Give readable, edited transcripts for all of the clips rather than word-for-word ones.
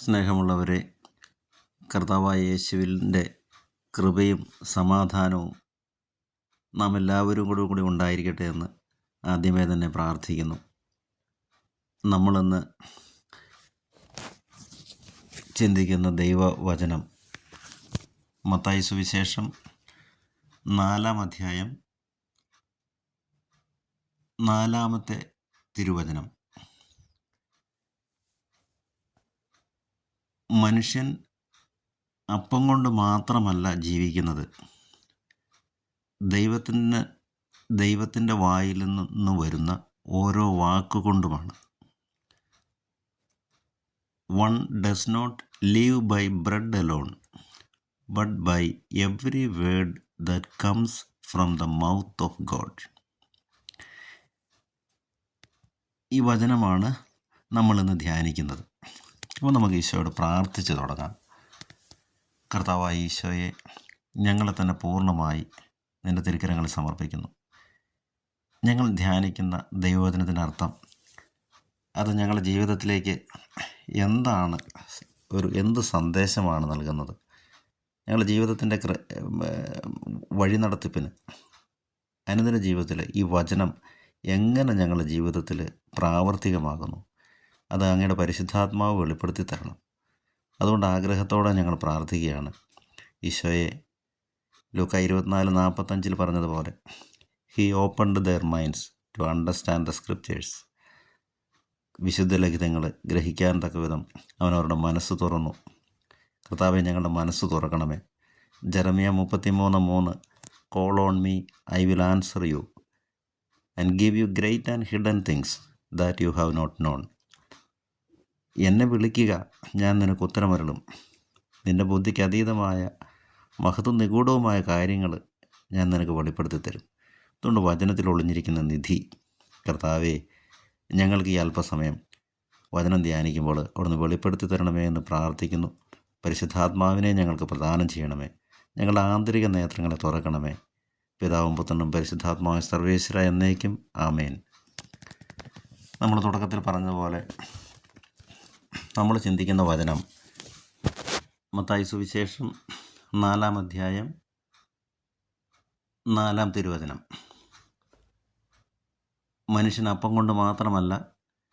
സ്നേഹമുള്ളവരെ, കർത്താവായ യേശുവിൻ്റെ കൃപയും സമാധാനവും നാം എല്ലാവരും കൂടി ഉണ്ടായിരിക്കട്ടെ എന്ന് ആദ്യമേ തന്നെ പ്രാർത്ഥിക്കുന്നു. നമ്മളിന്ന് ചിന്തിക്കുന്ന ദൈവവചനം മത്തായി സുവിശേഷം 4-ാം അധ്യായം 4-ാമത്തെ തിരുവചനം. മനുഷ്യൻ അപ്പം കൊണ്ട് മാത്രമല്ല ജീവിക്കുന്നത്, ദൈവത്തിൻ്റെ വായിൽ നിന്ന് വരുന്ന ഓരോ വാക്കുകൊണ്ടുമാണ്. One does not live by bread alone, but by every word that comes from the mouth of God. ഈ വചനമാണ് നമ്മളിന്ന് ധ്യാനിക്കുന്നത്. അപ്പോൾ നമുക്ക് ഈശോയോട് പ്രാർത്ഥിച്ച് തുടങ്ങാം. കർത്താവായ ഈശോയെ, ഞങ്ങളെ തന്നെ പൂർണ്ണമായി നിൻ്റെ തിരുക്കരങ്ങളിൽ സമർപ്പിക്കുന്നു. ഞങ്ങൾ ധ്യാനിക്കുന്ന ദൈവവചനത്തിനർത്ഥം അത് ഞങ്ങളുടെ ജീവിതത്തിലേക്ക് എന്ത് സന്ദേശമാണ് നൽകുന്നത്, ഞങ്ങളുടെ ജീവിതത്തിൻ്റെ വഴി നടത്തിപ്പിന്, അനുദിന ജീവിതത്തിൽ ഈ വചനം എങ്ങനെ ഞങ്ങളുടെ ജീവിതത്തിൽ പ്രാവർത്തികമാകുന്നു, അത് അങ്ങയുടെ പരിശുദ്ധാത്മാവ് വെളിപ്പെടുത്തി തരണം. അതുകൊണ്ട് ആഗ്രഹത്തോടെ ഞങ്ങൾ പ്രാർത്ഥിക്കുകയാണ്. ഈശോയെ, ലൂക്ക 24:45 പറഞ്ഞതുപോലെ, he opened their minds to understand the scriptures. വിശുദ്ധ ലിഖിതങ്ങൾ ഗ്രഹിക്കാൻ തക്കവിധം അവൻ അവരുടെ മനസ്സ് തുറന്നു. കർത്താവെ, ഞങ്ങളുടെ മനസ്സ് തുറക്കണമേ. Jeremiah 33:3, call on me, I will answer you and give you great and hidden things that you have not known. എന്നെ വിളിക്കുക, ഞാൻ നിനക്ക് ഉത്തരമരുളും. നിൻ്റെ ബുദ്ധിക്ക് അതീതമായ മഹത്വം നിഗൂഢവുമായ കാര്യങ്ങൾ ഞാൻ നിനക്ക് വെളിപ്പെടുത്തി തരും. അതുകൊണ്ട് വചനത്തിൽ ഒളിഞ്ഞിരിക്കുന്ന നിധി കർത്താവേ, ഞങ്ങൾക്ക് ഈ അല്പസമയം വചനം ധ്യാനിക്കുമ്പോൾ അവിടുന്ന് വെളിപ്പെടുത്തി തരണമേ എന്ന് പ്രാർത്ഥിക്കുന്നു. പരിശുദ്ധാത്മാവിനെ ഞങ്ങൾക്ക് പ്രദാനം ചെയ്യണമേ. ഞങ്ങളുടെ ആന്തരിക നേത്രങ്ങളെ തുറക്കണമേ. പിതാവും പുത്രനും പരിശുദ്ധാത്മാവും സർവേശ്വര എന്നേക്കും ആമേൻ. നമ്മൾ തുടക്കത്തിൽ പറഞ്ഞതുപോലെ നമ്മൾ ചിന്തിക്കുന്ന വചനം മത്തായി സുവിശേഷം 4-ാം അധ്യായം 4-ാം തിരുവചനം. മനുഷ്യൻ അപ്പം കൊണ്ട് മാത്രമല്ല,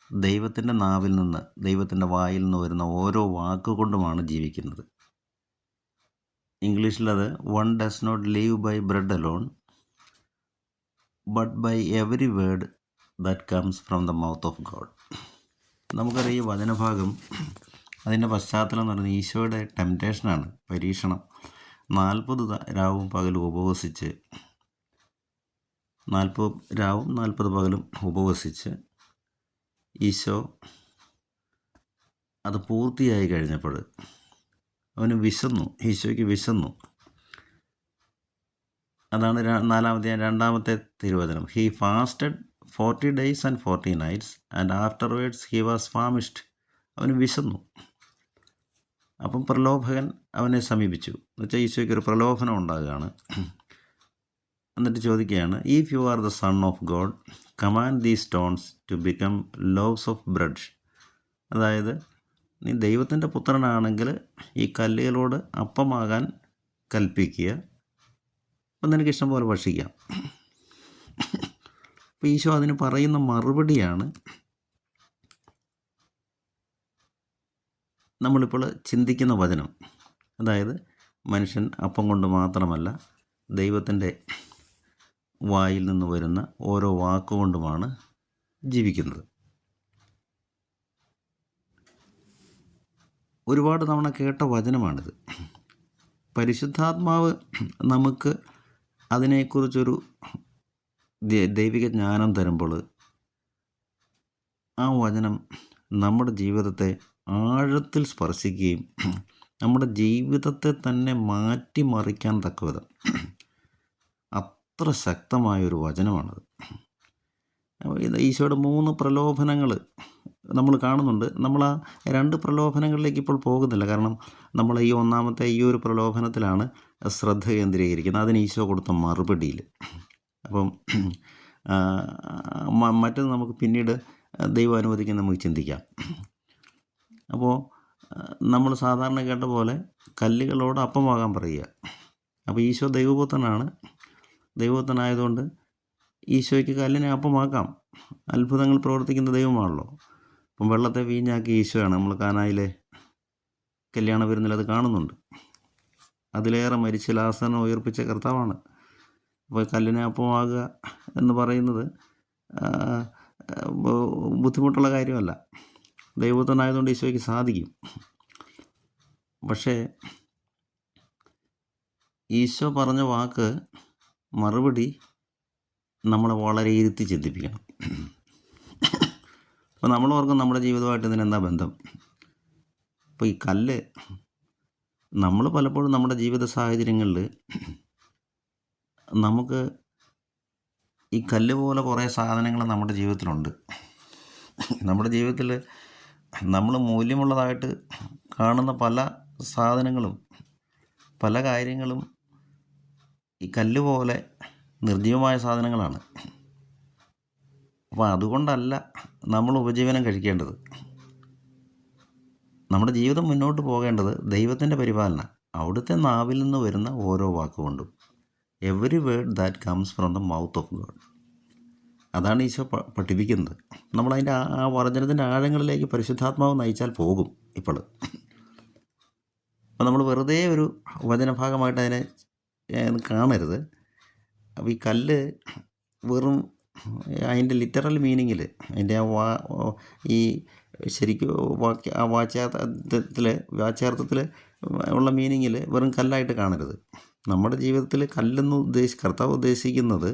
ദൈവത്തിൻ്റെ നാവിൽ നിന്ന്, ദൈവത്തിൻ്റെ വായിൽ നിന്ന് വരുന്ന ഓരോ വാക്കുകൊണ്ടുമാണ് ജീവിക്കുന്നത്. ഇംഗ്ലീഷിലത് one does not live by bread alone but by every word that comes from the mouth of God. നമുക്കറിയാം, ഈ വചനഭാഗം അതിൻ്റെ പശ്ചാത്തലം എന്ന് പറയുന്നത് ഈശോയുടെ ടെംപ്റ്റേഷനാണ്, പരീക്ഷണം. 40 രാവും പകലും ഉപവസിച്ച് 40 രാവും 40 പകലും ഉപവസിച്ച് ഈശോ അത് പൂർത്തിയായി കഴിഞ്ഞപ്പോൾ അവന് വിശന്നു, ഈശോയ്ക്ക് വിശന്നു. അതാണ് 4-ാം അധ്യായം 2-ാമത്തെ തിരുവചനം. He fasted 40 days and 40 nights and afterwards he was famished. അവന് വിശന്നു. അപ്പം പ്രലോഭകൻ അവനെ സമീപിച്ചു. എന്നുവെച്ചാൽ ഈശോയ്ക്ക് ഒരു പ്രലോഭനം ഉണ്ടാകുകയാണ്. എന്നിട്ട് ചോദിക്കുകയാണ്, if you are the son of God command these stones to become loaves of bread. അതായത്, നീ ദൈവത്തിൻ്റെ പുത്രനാണെങ്കിൽ ഈ കല്ലുകളോട് അപ്പമാകാൻ കൽപ്പിക്കുക, അപ്പം നിനക്ക് ഇഷ്ടം പോലെ ഭക്ഷിക്കാം. അപ്പോൾ ഈശോ അതിന് പറയുന്ന മറുപടിയാണ് നമ്മളിപ്പോൾ ചിന്തിക്കുന്ന വചനം. അതായത്, മനുഷ്യൻ അപ്പം കൊണ്ട് മാത്രമല്ല, ദൈവത്തിൻ്റെ വായിൽ നിന്ന് വരുന്ന ഓരോ വാക്കുകൊണ്ടുമാണ് ജീവിക്കുന്നത്. ഒരുപാട് തവണ കേട്ട വചനമാണിത്. പരിശുദ്ധാത്മാവ് നമുക്ക് അതിനെക്കുറിച്ചൊരു ദൈവിക ജ്ഞാനം തരുമ്പോൾ ആ വചനം നമ്മുടെ ജീവിതത്തെ ആഴത്തിൽ സ്പർശിക്കുകയും നമ്മുടെ ജീവിതത്തെ തന്നെ മാറ്റിമറിക്കാൻ തക്കവിധം അത്ര ശക്തമായൊരു വചനമാണത്. ഈശോയുടെ 3 പ്രലോഭനങ്ങൾ നമ്മൾ കാണുന്നുണ്ട്. നമ്മൾ ആ 2 പ്രലോഭനങ്ങളിലേക്ക് ഇപ്പോൾ പോകുന്നില്ല. കാരണം നമ്മൾ ഈ 1-ാമത്തെ ഈ ഒരു പ്രലോഭനത്തിലാണ് ശ്രദ്ധ കേന്ദ്രീകരിക്കുന്നത്, അതിന് ഈശോ കൊടുത്ത മറുപടിയിൽ. അപ്പം മറ്റത് നമുക്ക് പിന്നീട് ദൈവം അനുവദിക്കാൻ നമുക്ക് ചിന്തിക്കാം. അപ്പോൾ നമ്മൾ സാധാരണ കേട്ട പോലെ കല്ലുകളോട് അപ്പമാകാൻ പറയുക. അപ്പോൾ ഈശോ ദൈവപുത്രനാണ്. ദൈവപുത്രനായതുകൊണ്ട് ഈശോയ്ക്ക് കല്ലിനെ അപ്പമാക്കാം. അത്ഭുതങ്ങൾ പ്രവർത്തിക്കുന്ന ദൈവമാണല്ലോ. അപ്പം വെള്ളത്തെ വീഞ്ഞാക്കി ഈശോയാണ്. നമ്മൾ കാനായിലെ കല്യാണ വിരുന്നിൽ അത് കാണുന്നുണ്ട്. അതിലേറെ മരിച്ച് ലാസറിനെ ഉയർപ്പിച്ച കർത്താവാണ്. അപ്പോൾ കല്ലിനെ അപ്പമാകുക എന്ന് പറയുന്നത് ബുദ്ധിമുട്ടുള്ള കാര്യമല്ല. ദൈവപുത്രനായതുകൊണ്ട് ഈശോയ്ക്ക് സാധിക്കും. പക്ഷേ ഈശോ പറഞ്ഞ വാക്ക് മറുപടി നമ്മളെ വളരെ ഇരുത്തി ചിന്തിപ്പിക്കണം. അപ്പോൾ നമ്മൾ ഓർക്കും നമ്മുടെ ജീവിതമായിട്ട് ഇതിനെന്താ ബന്ധം. അപ്പോൾ ഈ കല്ല് നമ്മൾ പലപ്പോഴും നമ്മുടെ ജീവിത സാഹചര്യങ്ങളിൽ നമുക്ക് ഈ കല്ല് പോലെ കുറേ സാധനങ്ങൾ നമ്മുടെ ജീവിതത്തിലുണ്ട്. നമ്മുടെ ജീവിതത്തിൽ നമ്മൾ മൂല്യമുള്ളതായിട്ട് കാണുന്ന പല സാധനങ്ങളും പല കാര്യങ്ങളും ഈ കല്ല് പോലെ നിർജീവമായ സാധനങ്ങളാണ്. അപ്പോൾ അതുകൊണ്ടല്ല നമ്മൾ ഉപജീവനം കഴിക്കേണ്ടത്. നമ്മുടെ ജീവിതം മുന്നോട്ട് പോകേണ്ടത് ദൈവത്തിൻ്റെ പരിപാലന. അവിടുത്തെ നാവിൽ നിന്ന് വരുന്ന ഓരോ വാക്കുകൊണ്ടും every word that comes from the mouth of God. അതാണ് ഈശോ പഠിപ്പിക്കുന്നത്. നമ്മളതിൻ്റെ ആ വചനത്തിൻ്റെ ആഴങ്ങളിലേക്ക് പരിശുദ്ധാത്മാവ് നയിച്ചാൽ പോകും. ഇപ്പോൾ അപ്പോൾ നമ്മൾ വെറുതെ ഒരു വചനഭാഗമായിട്ട് അതിനെ കാണരുത്. അപ്പോൾ ഈ കല്ല് വെറും അതിൻ്റെ ലിറ്ററൽ മീനിങ്ങിൽ അതിൻ്റെ ഈ ശരിക്കും വാച്യാർത്ഥത്തിൽ ഉള്ള മീനിങ്ങിൽ വെറും കല്ലായിട്ട് കാണരുത്. നമ്മുടെ ജീവിതത്തിൽ കല്ലെന്ന് കർത്താവ് ഉദ്ദേശിക്കുന്നത്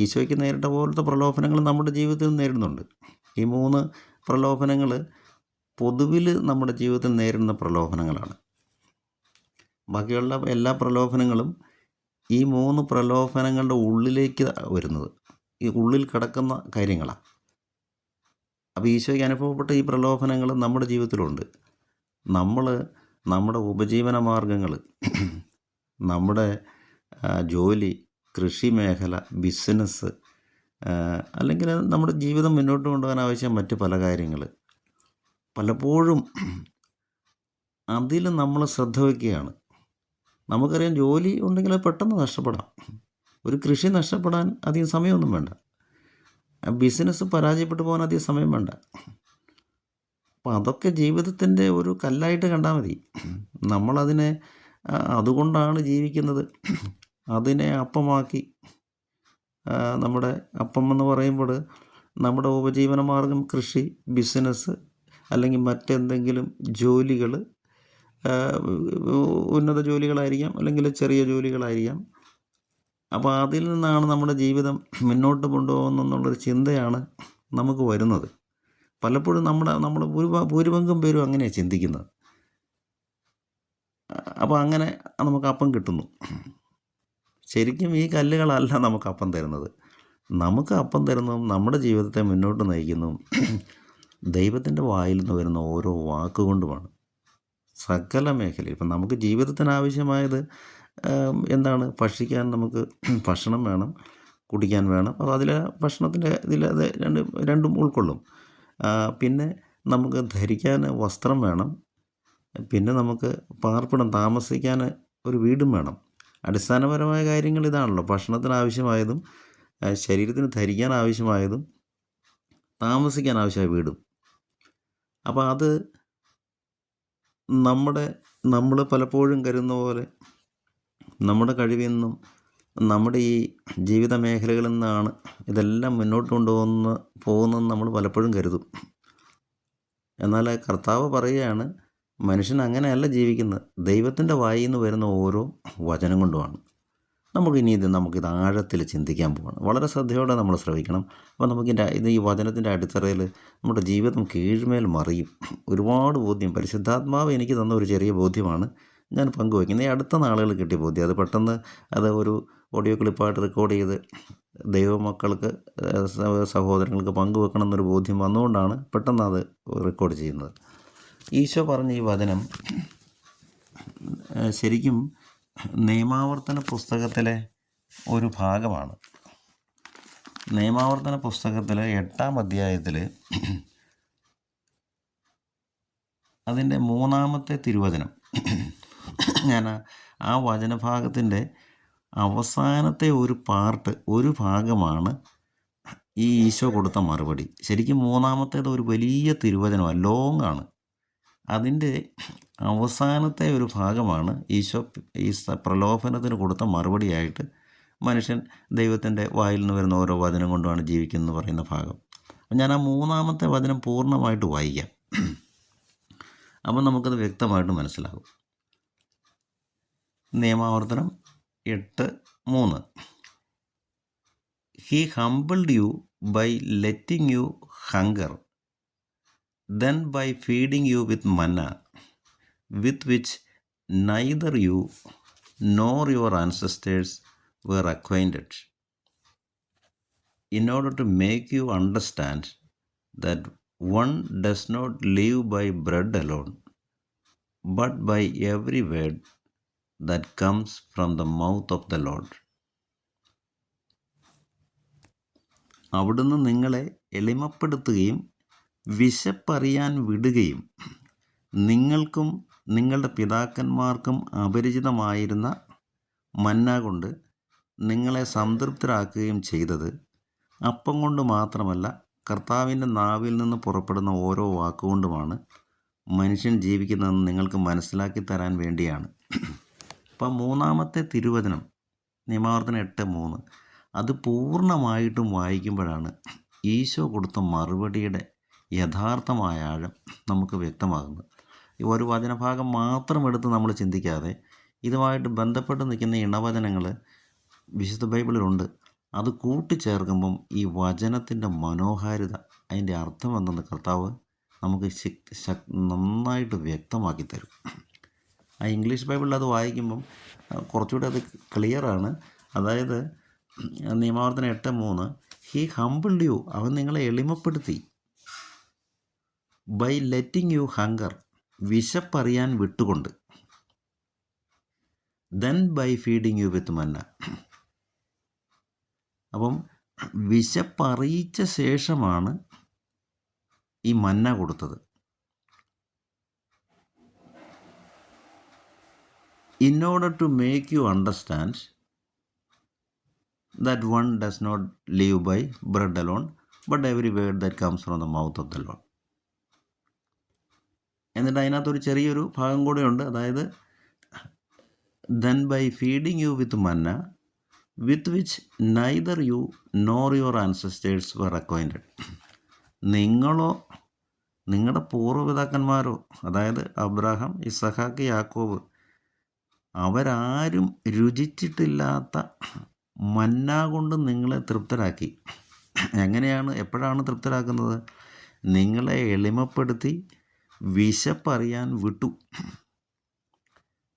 ഈശോയ്ക്ക് നേരിട്ട പോലത്തെ പ്രലോഭനങ്ങൾ നമ്മുടെ ജീവിതത്തിൽ നേരിടുന്നുണ്ട്. ഈ 3 പ്രലോഭനങ്ങൾ പൊതുവിൽ നമ്മുടെ ജീവിതത്തിൽ നേരിടുന്ന പ്രലോഭനങ്ങളാണ്. ബാക്കിയുള്ള എല്ലാ പ്രലോഭനങ്ങളും ഈ 3 പ്രലോഭനങ്ങളുടെ ഉള്ളിലേക്ക് വരുന്നത്, ഈ ഉള്ളിൽ കിടക്കുന്ന കാര്യങ്ങളാണ്. അപ്പോൾ ഈശോയ്ക്ക് അനുഭവപ്പെട്ട ഈ പ്രലോഭനങ്ങൾ നമ്മുടെ ജീവിതത്തിലുണ്ട്. നമ്മുടെ ഉപജീവന മാർഗങ്ങൾ, നമ്മുടെ ജോലി, കൃഷി മേഖല, ബിസിനസ്, അല്ലെങ്കിൽ നമ്മുടെ ജീവിതം മുന്നോട്ട് കൊണ്ടുപോകാൻ ആവശ്യം മറ്റ് പല കാര്യങ്ങൾ, പലപ്പോഴും അതിൽ നമ്മൾ ശ്രദ്ധ വയ്ക്കുകയാണ്. നമുക്കറിയാം ജോലി ഉണ്ടെങ്കിൽ അത് പെട്ടെന്ന് നഷ്ടപ്പെടാം. ഒരു കൃഷി നഷ്ടപ്പെടാൻ അധികം സമയമൊന്നും വേണ്ട. ബിസിനസ് പരാജയപ്പെട്ടു പോകാൻ അധികം സമയം വേണ്ട. അപ്പോൾ അതൊക്കെ ജീവിതത്തിൻ്റെ ഒരു കല്ലായിട്ട് കണ്ടാൽ മതി. നമ്മളതിനെ അതുകൊണ്ടാണ് ജീവിക്കുന്നത്. അതിനെ അപ്പമാക്കി, നമ്മുടെ അപ്പം എന്ന് പറയുമ്പോൾ നമ്മുടെ ഉപജീവന മാർഗം കൃഷി, ബിസിനസ് അല്ലെങ്കിൽ മറ്റെന്തെങ്കിലും ജോലികൾ, ഉന്നത ജോലികളായിരിക്കാം അല്ലെങ്കിൽ ചെറിയ ജോലികളായിരിക്കാം. അപ്പോൾ അതിൽ നിന്നാണ് നമ്മുടെ ജീവിതം മുന്നോട്ട് കൊണ്ടുപോകുന്നെന്നുള്ളൊരു ചിന്തയാണ് നമുക്ക് വരുന്നത്. പലപ്പോഴും നമ്മൾ ഭൂരിപങ്കം പേരും അങ്ങനെയാണ് ചിന്തിക്കുന്നത്. അപ്പോൾ അങ്ങനെ നമുക്ക് അപ്പം കിട്ടുന്നു. ശരിക്കും ഈ കല്ലുകളല്ല നമുക്ക് അപ്പം തരുന്നത്. നമുക്ക് അപ്പം തരുന്നതും നമ്മുടെ ജീവിതത്തെ മുന്നോട്ട് നയിക്കുന്നതും ദൈവത്തിൻ്റെ വായിൽ നിന്ന് വരുന്ന ഓരോ വാക്കുകൊണ്ടുമാണ്. സകല മേഖലയിൽ ഇപ്പം നമുക്ക് ജീവിതത്തിന് ആവശ്യമായത് എന്താണ്? ഭക്ഷിക്കാൻ നമുക്ക് ഭക്ഷണം വേണം, കുടിക്കാൻ വേണം. അപ്പോൾ അതിൽ ഭക്ഷണത്തിൻ്റെ അത് രണ്ടും ഉൾക്കൊള്ളും. പിന്നെ നമുക്ക് ധരിക്കാൻ വസ്ത്രം വേണം. പിന്നെ നമുക്ക് പാർപ്പിടം, താമസിക്കാൻ ഒരു വീടും വേണം. അടിസ്ഥാനപരമായ കാര്യങ്ങൾ ഇതാണല്ലോ. ഭക്ഷണത്തിന് ആവശ്യമായതും ശരീരത്തിന് ധരിക്കാൻ ആവശ്യമായതും താമസിക്കാൻ ആവശ്യമായ വീടും. അപ്പോൾ അത് നമ്മൾ പലപ്പോഴും കരുതുന്ന പോലെ നമ്മുടെ കഴിവിൽ നിന്നും നമ്മുടെ ഈ ജീവിത മേഖലകളിൽ നിന്നാണ് ഇതെല്ലാം മുന്നോട്ട് പോകുന്നതെന്ന് നമ്മൾ പലപ്പോഴും കരുതും. എന്നാൽ കർത്താവ് പറയുകയാണ്, മനുഷ്യൻ അങ്ങനെയല്ല ജീവിക്കുന്നത്. ദൈവത്തിൻ്റെ വായിൽ നിന്ന് വരുന്ന ഓരോ വചനം കൊണ്ടുമാണ്. നമുക്കിത് ആഴത്തിൽ ചിന്തിക്കാൻ പോവാണ്. വളരെ ശ്രദ്ധയോടെ നമ്മൾ ശ്രവിക്കണം. അപ്പോൾ ഈ വചനത്തിൻ്റെ അടിത്തറയിൽ നമ്മുടെ ജീവിതം കീഴ്മേൽ മറിയും. ഒരുപാട് ബോധ്യം പരിശുദ്ധാത്മാവ് എനിക്ക് തന്ന ഒരു ചെറിയ ബോധ്യമാണ് ഞാൻ പങ്കുവയ്ക്കുന്നത്. ഈ അടുത്ത നാളുകൾ കിട്ടിയ ബോധ്യം. അത് പെട്ടെന്ന് ഒരു ഓഡിയോ ക്ലിപ്പായിട്ട് റെക്കോർഡ് ചെയ്ത് ദൈവമക്കൾക്ക്, സഹോദരങ്ങൾക്ക് പങ്കുവെക്കണം എന്നൊരു ബോധ്യം വന്നുകൊണ്ടാണ് പെട്ടെന്ന് അത് റെക്കോർഡ് ചെയ്യുന്നത്. ഈശോ പറഞ്ഞ ഈ വചനം ശരിക്കും നിയമാവർത്തന പുസ്തകത്തിലെ ഒരു ഭാഗമാണ്. നിയമാവർത്തന പുസ്തകത്തിലെ 8-ാം അധ്യായത്തിൽ അതിൻ്റെ 3-ാമത്തെ തിരുവചനം, ഞാൻ ആ വചനഭാഗത്തിൻ്റെ അവസാനത്തെ ഒരു ഭാഗമാണ് ഈ ഈശോ കൊടുത്ത മറുപടി. ശരിക്കും 3-ാമത്തേത് ഒരു വലിയ തിരുവചനമാണ്, ലോങ് ആണ്. അതിൻ്റെ അവസാനത്തെ ഒരു ഭാഗമാണ് ഈശോ ഈ പ്രലോഭനത്തിന് കൊടുത്ത മറുപടിയായിട്ട് മനുഷ്യൻ ദൈവത്തിൻ്റെ വായിൽ നിന്ന് വരുന്ന ഓരോ വചനം കൊണ്ടുമാണ് ജീവിക്കുന്നതെന്ന് പറയുന്ന ഭാഗം. ഞാൻ ആ 3-ാമത്തെ വചനം പൂർണ്ണമായിട്ട് വായിക്കാം. അപ്പം നമുക്കത് വ്യക്തമായിട്ട് മനസ്സിലാകും. നിയമാവർത്തനം 8:3. He humbled you by letting you hunger, then by feeding you with manna, with which neither you nor your ancestors were acquainted, in order to make you understand that one does not live by bread alone, but by every word that comes from the mouth of the Lord. അവിടുന്ന് നിങ്ങളെ എളിമപ്പെടുത്തുകയും വിശപ്പറിയാൻ വിടുകയും നിങ്ങൾക്കും നിങ്ങളുടെ പിതാക്കന്മാർക്കും അപരിചിതമായിരുന്ന മന്ന കൊണ്ട് നിങ്ങളെ സംതൃപ്തരാക്കുകയും ചെയ്തത് അപ്പം കൊണ്ട് മാത്രമല്ല, കർത്താവിൻ്റെ നാവിൽ നിന്ന് പുറപ്പെടുന്ന ഓരോ വാക്കുകൊണ്ടുമാണ് മനുഷ്യൻ ജീവിക്കുന്നതെന്ന് നിങ്ങൾക്ക് മനസ്സിലാക്കി തരാൻ വേണ്ടിയാണ്. അപ്പം 3-ാമത്തെ തിരുവചനം, നിയമാവർത്തനം 8:3, അത് പൂർണ്ണമായിട്ടും വായിക്കുമ്പോഴാണ് ഈശോ കൊടുത്ത മറുപടിയുടെ യഥാർത്ഥമായ ആഴം നമുക്ക് വ്യക്തമാകുന്നത്. ഈ ഒരു വചനഭാഗം മാത്രം എടുത്ത് നമ്മൾ ചിന്തിക്കാതെ ഇതുമായിട്ട് ബന്ധപ്പെട്ട് നിൽക്കുന്ന ഇണവചനങ്ങൾ വിശുദ്ധ ബൈബിളിലുണ്ട്. അത് കൂട്ടിച്ചേർക്കുമ്പം ഈ വചനത്തിൻ്റെ മനോഹാരിത, അതിൻ്റെ അർത്ഥം എന്തെന്ന് കർത്താവ് നമുക്ക് നന്നായിട്ട് വ്യക്തമാക്കി തരും. ആ ഇംഗ്ലീഷ് ബൈബിളിൽ അത് വായിക്കുമ്പം കുറച്ചുകൂടി അത് ക്ലിയറാണ്. അതായത് നിയമാവർത്തനം 8:3, ഹി ഹംബിൾഡ് യു, അവൻ നിങ്ങളെ എളിമപ്പെടുത്തി, ബൈ ലെറ്റിംഗ് യു ഹങ്കർ, വിശപ്പറിയാൻ വിട്ടുകൊണ്ട്, then by feeding you with manna. അപ്പം വിശപ്പറിയിച്ച ശേഷമാണ് ഈ മന്ന കൊടുത്തത്. In order to make you understand that one does not live by bread alone, but every word that comes from the mouth of the Lord. എന്നിട്ട് അതിനകത്തൊരു ചെറിയൊരു ഭാഗം കൂടെയുണ്ട്. അതായത് then by feeding you with manna, with which neither you nor your ancestors were acquainted. നിങ്ങളോ നിങ്ങളുടെ പൂർവ്വപിതാക്കന്മാരോ, അതായത് Abraham, ഇസഹാക്ക്, യാക്കോബ്, അവരാരും രുചിച്ചിട്ടില്ലാത്ത മന്ന കൊണ്ട് നിങ്ങളെ തൃപ്തരാക്കി. എപ്പോഴാണ് തൃപ്തരാക്കുന്നത്? നിങ്ങളെ എളിമപ്പെടുത്തി വിശപ്പറിയാൻ വിട്ടു.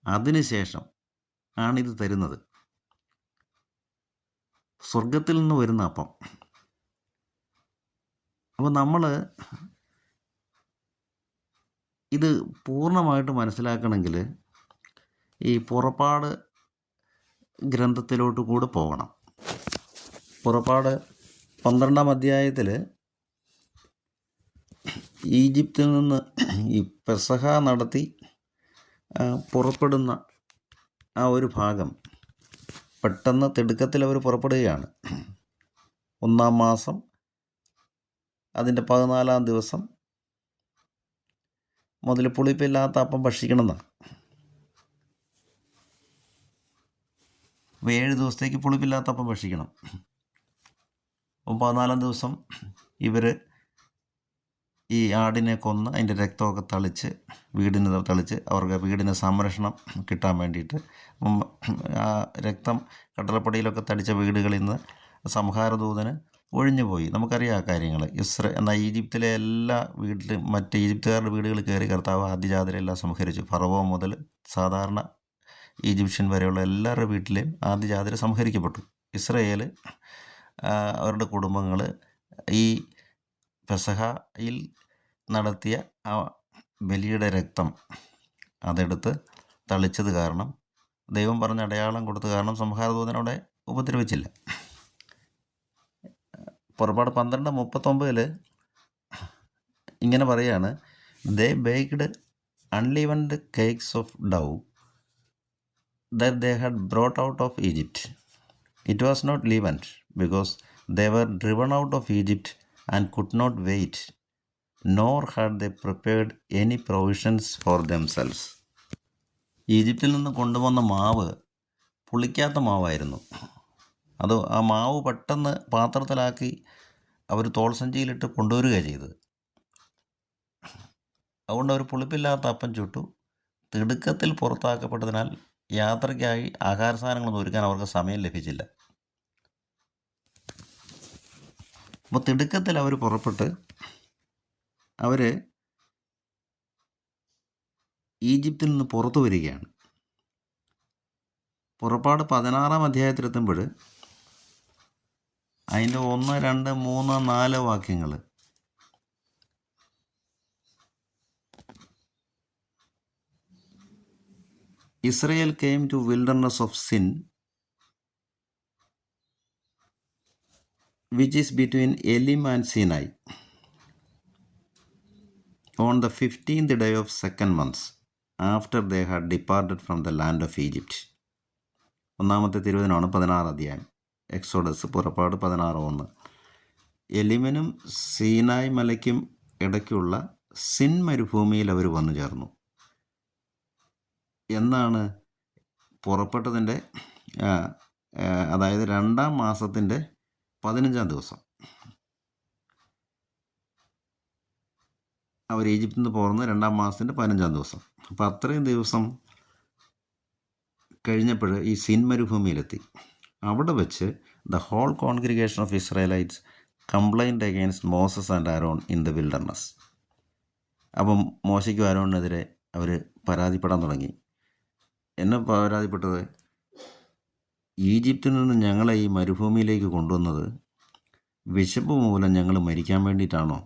അതിനുശേഷം ആണിത് തരുന്നത്. സ്വർഗത്തിൽ നിന്ന് വരുന്ന അപ്പം. അപ്പോൾ നമ്മൾ ഇത് പൂർണ്ണമായിട്ട് മനസ്സിലാക്കണമെങ്കിൽ ഈ പുറപ്പാട് ഗ്രന്ഥത്തിലോട്ട് കൂടെ പോകണം. പുറപ്പാട് 12-ാം അധ്യായത്തിൽ ഈജിപ്തിൽ നിന്ന് ഈ പെസഹ നടത്തി പുറപ്പെടുന്ന ആ ഒരു ഭാഗം, പെട്ടെന്ന് തിടുക്കത്തിൽ അവർ പുറപ്പെടുകയാണ്. 1-ാം മാസം അതിൻ്റെ 14-ാം ദിവസം മുതൽ പുളിപ്പില്ലാത്ത അപ്പം ഭക്ഷിക്കണമെന്നാണ്. അപ്പോൾ 7 ദിവസത്തേക്ക് പുളിപ്പില്ലാത്ത അപ്പം ഭക്ഷിക്കണം. അപ്പം 14-ാം ദിവസം ഇവർ ഈ ആടിനെ കൊന്ന് അതിൻ്റെ രക്തമൊക്കെ തളിച്ച് അവർക്ക് വീടിന് സംരക്ഷണം കിട്ടാൻ വേണ്ടിയിട്ട്, ആ രക്തം കടലപ്പടിയിലൊക്കെ തടിച്ച വീടുകളിൽ നിന്ന് സംഹാരദൂതന് ഒഴിഞ്ഞുപോയി. നമുക്കറിയാം ആ കാര്യങ്ങൾ. എന്നാൽ ഈജിപ്തിലെ എല്ലാ വീട്ടിലും മറ്റ് ഈജിപ്തുകാരുടെ വീടുകളിൽ കയറി കർത്താവ് ആദ്യജാതരെല്ലാം സംഹരിച്ചു. ഫറവോ മുതൽ സാധാരണ ഈജിപ്ഷ്യൻ വരെയുള്ള എല്ലാവരുടെ വീട്ടിലെയും ആദ്യജാതരെ സംഹരിക്കപ്പെട്ടു. ഇസ്രയേൽ അവരുടെ കുടുംബങ്ങൾ ഈ പെസഹയിൽ നടത്തിയ ആ ബലിയുടെ രക്തം അതെടുത്ത് തളിച്ചത് കാരണം, ദൈവം പറഞ്ഞ അടയാളം കൊടുത്ത കാരണം സംഹാരദൂതനോടെ ഉപദ്രവിച്ചില്ല. പുറപ്പാട് 12:39 ഇങ്ങനെ പറയാണ്, ദേ baked unleavened cakes of dough that they had brought out of Egypt. It was not leavened, because they were driven out of Egypt and could not wait, nor had they prepared any provisions for themselves. ഈജിപ്തിൽ നിന്ന് കൊണ്ടുവന്ന മാവ് പുളിക്കാത്ത മാവായിരുന്നു. അത് ആ മാവ് പെട്ടെന്ന് പാത്രത്തിലാക്കി അവർ തോൾസഞ്ചിയിലിട്ട് കൊണ്ടുവരികയാണ് ചെയ്തത്. അതുകൊണ്ട് അവർ പുളിപ്പില്ലാത്ത അപ്പം ചുട്ടു. തിടുക്കത്തിൽ പുറത്താക്കപ്പെട്ടതിനാൽ യാത്രയ്ക്കായി ആഹാര സാധനങ്ങളൊന്നും ഒരുക്കാൻ അവർക്ക് സമയം ലഭിച്ചില്ല. അപ്പോൾ തിടുക്കത്തിൽ അവർ പുറപ്പെട്ട് അവർ ഈജിപ്തിൽ നിന്ന് പുറത്തു വരികയാണ്. പുറപ്പാട് 16-ാം അധ്യായത്തിലെത്തുമ്പോൾ അതിൻ്റെ 1, 2, 3, 4 വാക്യങ്ങൾ Israel came to wilderness of Sin, which is between Elim and Sinai, on the 15th day of second month, after they had departed from the land of Egypt. ഒന്നാമത്തെ തിരുവചനമാണ് 16 അധ്യായം. എക്സോഡസ്, പുറപ്പാട് 16:1. എലിമിനും സീനായ് മലയ്ക്കും ഇടയ്ക്കുള്ള സിൻ മരുഭൂമിയിൽ അവർ വന്നു ചേർന്നു എന്നാണ് പുറപ്പെട്ടതിൻ്റെ അതായത് 2-ാം മാസത്തിൻ്റെ 15-ാം ദിവസം അവർ ഈജിപ്തിൽ നിന്ന് പോർന്ന് 2-ാം മാസത്തിൻ്റെ 15-ാം ദിവസം. അപ്പോൾ അത്രയും ദിവസം കഴിഞ്ഞപ്പോൾ ഈ സിൻ മരുഭൂമിയിലെത്തി. അവിടെ വെച്ച് the whole congregation of Israelites complaint against Moses and Aaron in the wilderness. അപ്പം മോശയ്ക്കും ആരോണിനെതിരെ അവർ പരാതിപ്പെടാൻ തുടങ്ങി. എന്നെ പരാതിപ്പെട്ടത്, ഈജിപ്തിൽ നിന്ന് ഞങ്ങളെ ഈ മരുഭൂമിയിലേക്ക് കൊണ്ടുവന്നത് വിശപ്പ് മൂലം ഞങ്ങൾ മരിക്കാൻ വേണ്ടിയിട്ടാണോ?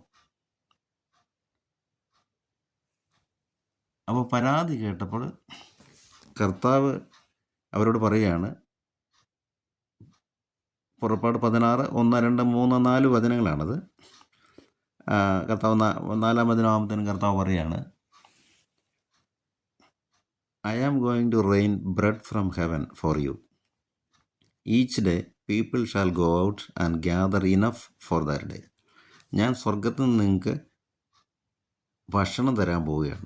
അപ്പോൾ പരാതി കേട്ടപ്പോൾ കർത്താവ് അവരോട് പറയുകയാണ്, പുറപ്പാട് 16, 1, 2, 3, 4 വചനങ്ങളാണത്. കർത്താവ് 4-ാം വചനമാകുമ്പോഴത്തേനും കർത്താവ് പറയുകയാണ്, I am going to rain bread from heaven for you. Each day people shall go out and gather enough for their day. ഞാൻ സ്വർഗത്തിൽ നിന്ന് നിങ്ങൾക്ക് ഭക്ഷണം തരാൻ പോവുകയാണ്.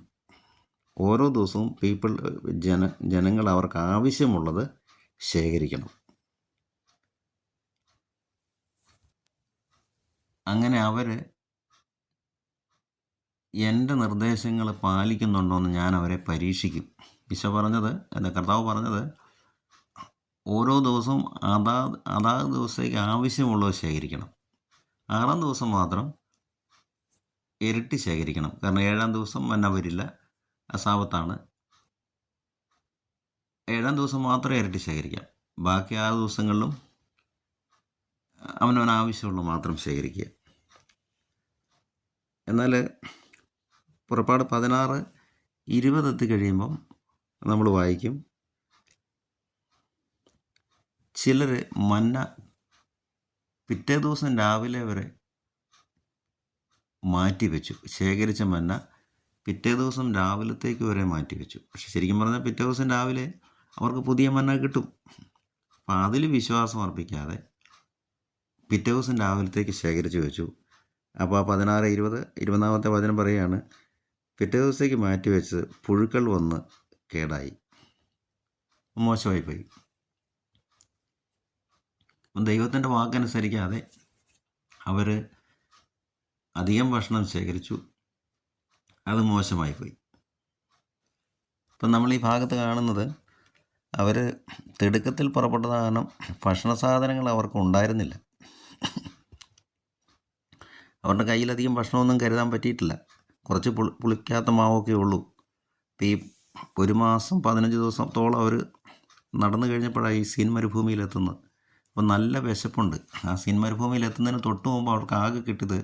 ഓരോ ദിവസവും ജനങ്ങൾ അവർക്ക് ആവശ്യമുള്ളത് ശേഖരിക്കണം. അങ്ങനെ അവർ എൻ്റെ നിർദ്ദേശങ്ങൾ പാലിക്കുന്നുണ്ടോ എന്ന് ഞാൻ അവരെ പരീക്ഷിക്കും. ഈശോ പറഞ്ഞത്, കർത്താവ് പറഞ്ഞത്, ഓരോ ദിവസവും അതാത് ദിവസത്തേക്ക് ആവശ്യമുള്ളത് ശേഖരിക്കണം. 6-ാം ദിവസം മാത്രം ഇരട്ടി ശേഖരിക്കണം. കാരണം 7-ാം ദിവസം മന്ന വരില്ല, അസാപത്താണ്. 7-ാം ദിവസം മാത്രമേ ഇരട്ടി ശേഖരിക്കാം. ബാക്കി 6 ദിവസങ്ങളിലും അവനവൻ ആവശ്യമുള്ളത് മാത്രം ശേഖരിക്കുക. എന്നാൽ പുറപ്പാട് 16:20 എത്തിക്കഴിയുമ്പം നമ്മൾ വായിക്കും, ചിലർ മന്ന പിറ്റേ ദിവസം രാവിലെ വരെ മാറ്റിവെച്ചു. ശേഖരിച്ച മന്ന പിറ്റേ ദിവസം രാവിലത്തേക്ക് വരെ മാറ്റിവെച്ചു. പക്ഷെ ശരിക്കും പറഞ്ഞാൽ പിറ്റേ ദിവസം രാവിലെ അവർക്ക് പുതിയ മന്ന കിട്ടും. അപ്പം അതിൽ വിശ്വാസം അർപ്പിക്കാതെ പിറ്റേ ദിവസം രാവിലത്തേക്ക് ശേഖരിച്ച് വെച്ചു. അപ്പോൾ 16:20 20-ാമത്തെ വചനം പറയുകയാണ്, പിറ്റേ ദിവസത്തേക്ക് മാറ്റിവെച്ച് പുഴുക്കൾ വന്ന് കേടായി, മോശമായിപ്പോയി. ദൈവത്തിൻ്റെ വാക്കനുസരിക്കാതെ അവർ അധികം ഭക്ഷണം ശേഖരിച്ചു, അത് മോശമായിപ്പോയി. ഇപ്പം നമ്മൾ ഈ ഭാഗത്ത് കാണുന്നത്, അവർ തിടുക്കത്തിൽ പുറപ്പെട്ട കാരണം ഭക്ഷണ സാധനങ്ങൾ അവർക്ക് ഉണ്ടായിരുന്നില്ല. അവരുടെ കയ്യിലധികം ഭക്ഷണമൊന്നും കരുതാൻ പറ്റിയിട്ടില്ല. കുറച്ച് പുളിക്കാത്ത മാവൊക്കെ ഉള്ളൂ. ഇപ്പം ഈ 1 മാസം 15 ദിവസത്തോളം അവർ നടന്നു കഴിഞ്ഞപ്പോഴാണ് ഈ സിൻ മരുഭൂമിയിലെത്തുന്നത്. അപ്പോൾ നല്ല വിശപ്പുണ്ട്. ആ സിൻ മരുഭൂമിയിലെത്തുന്നതിന് തൊട്ട് മുമ്പ് അവർക്ക് ആകെ കിട്ടിയത്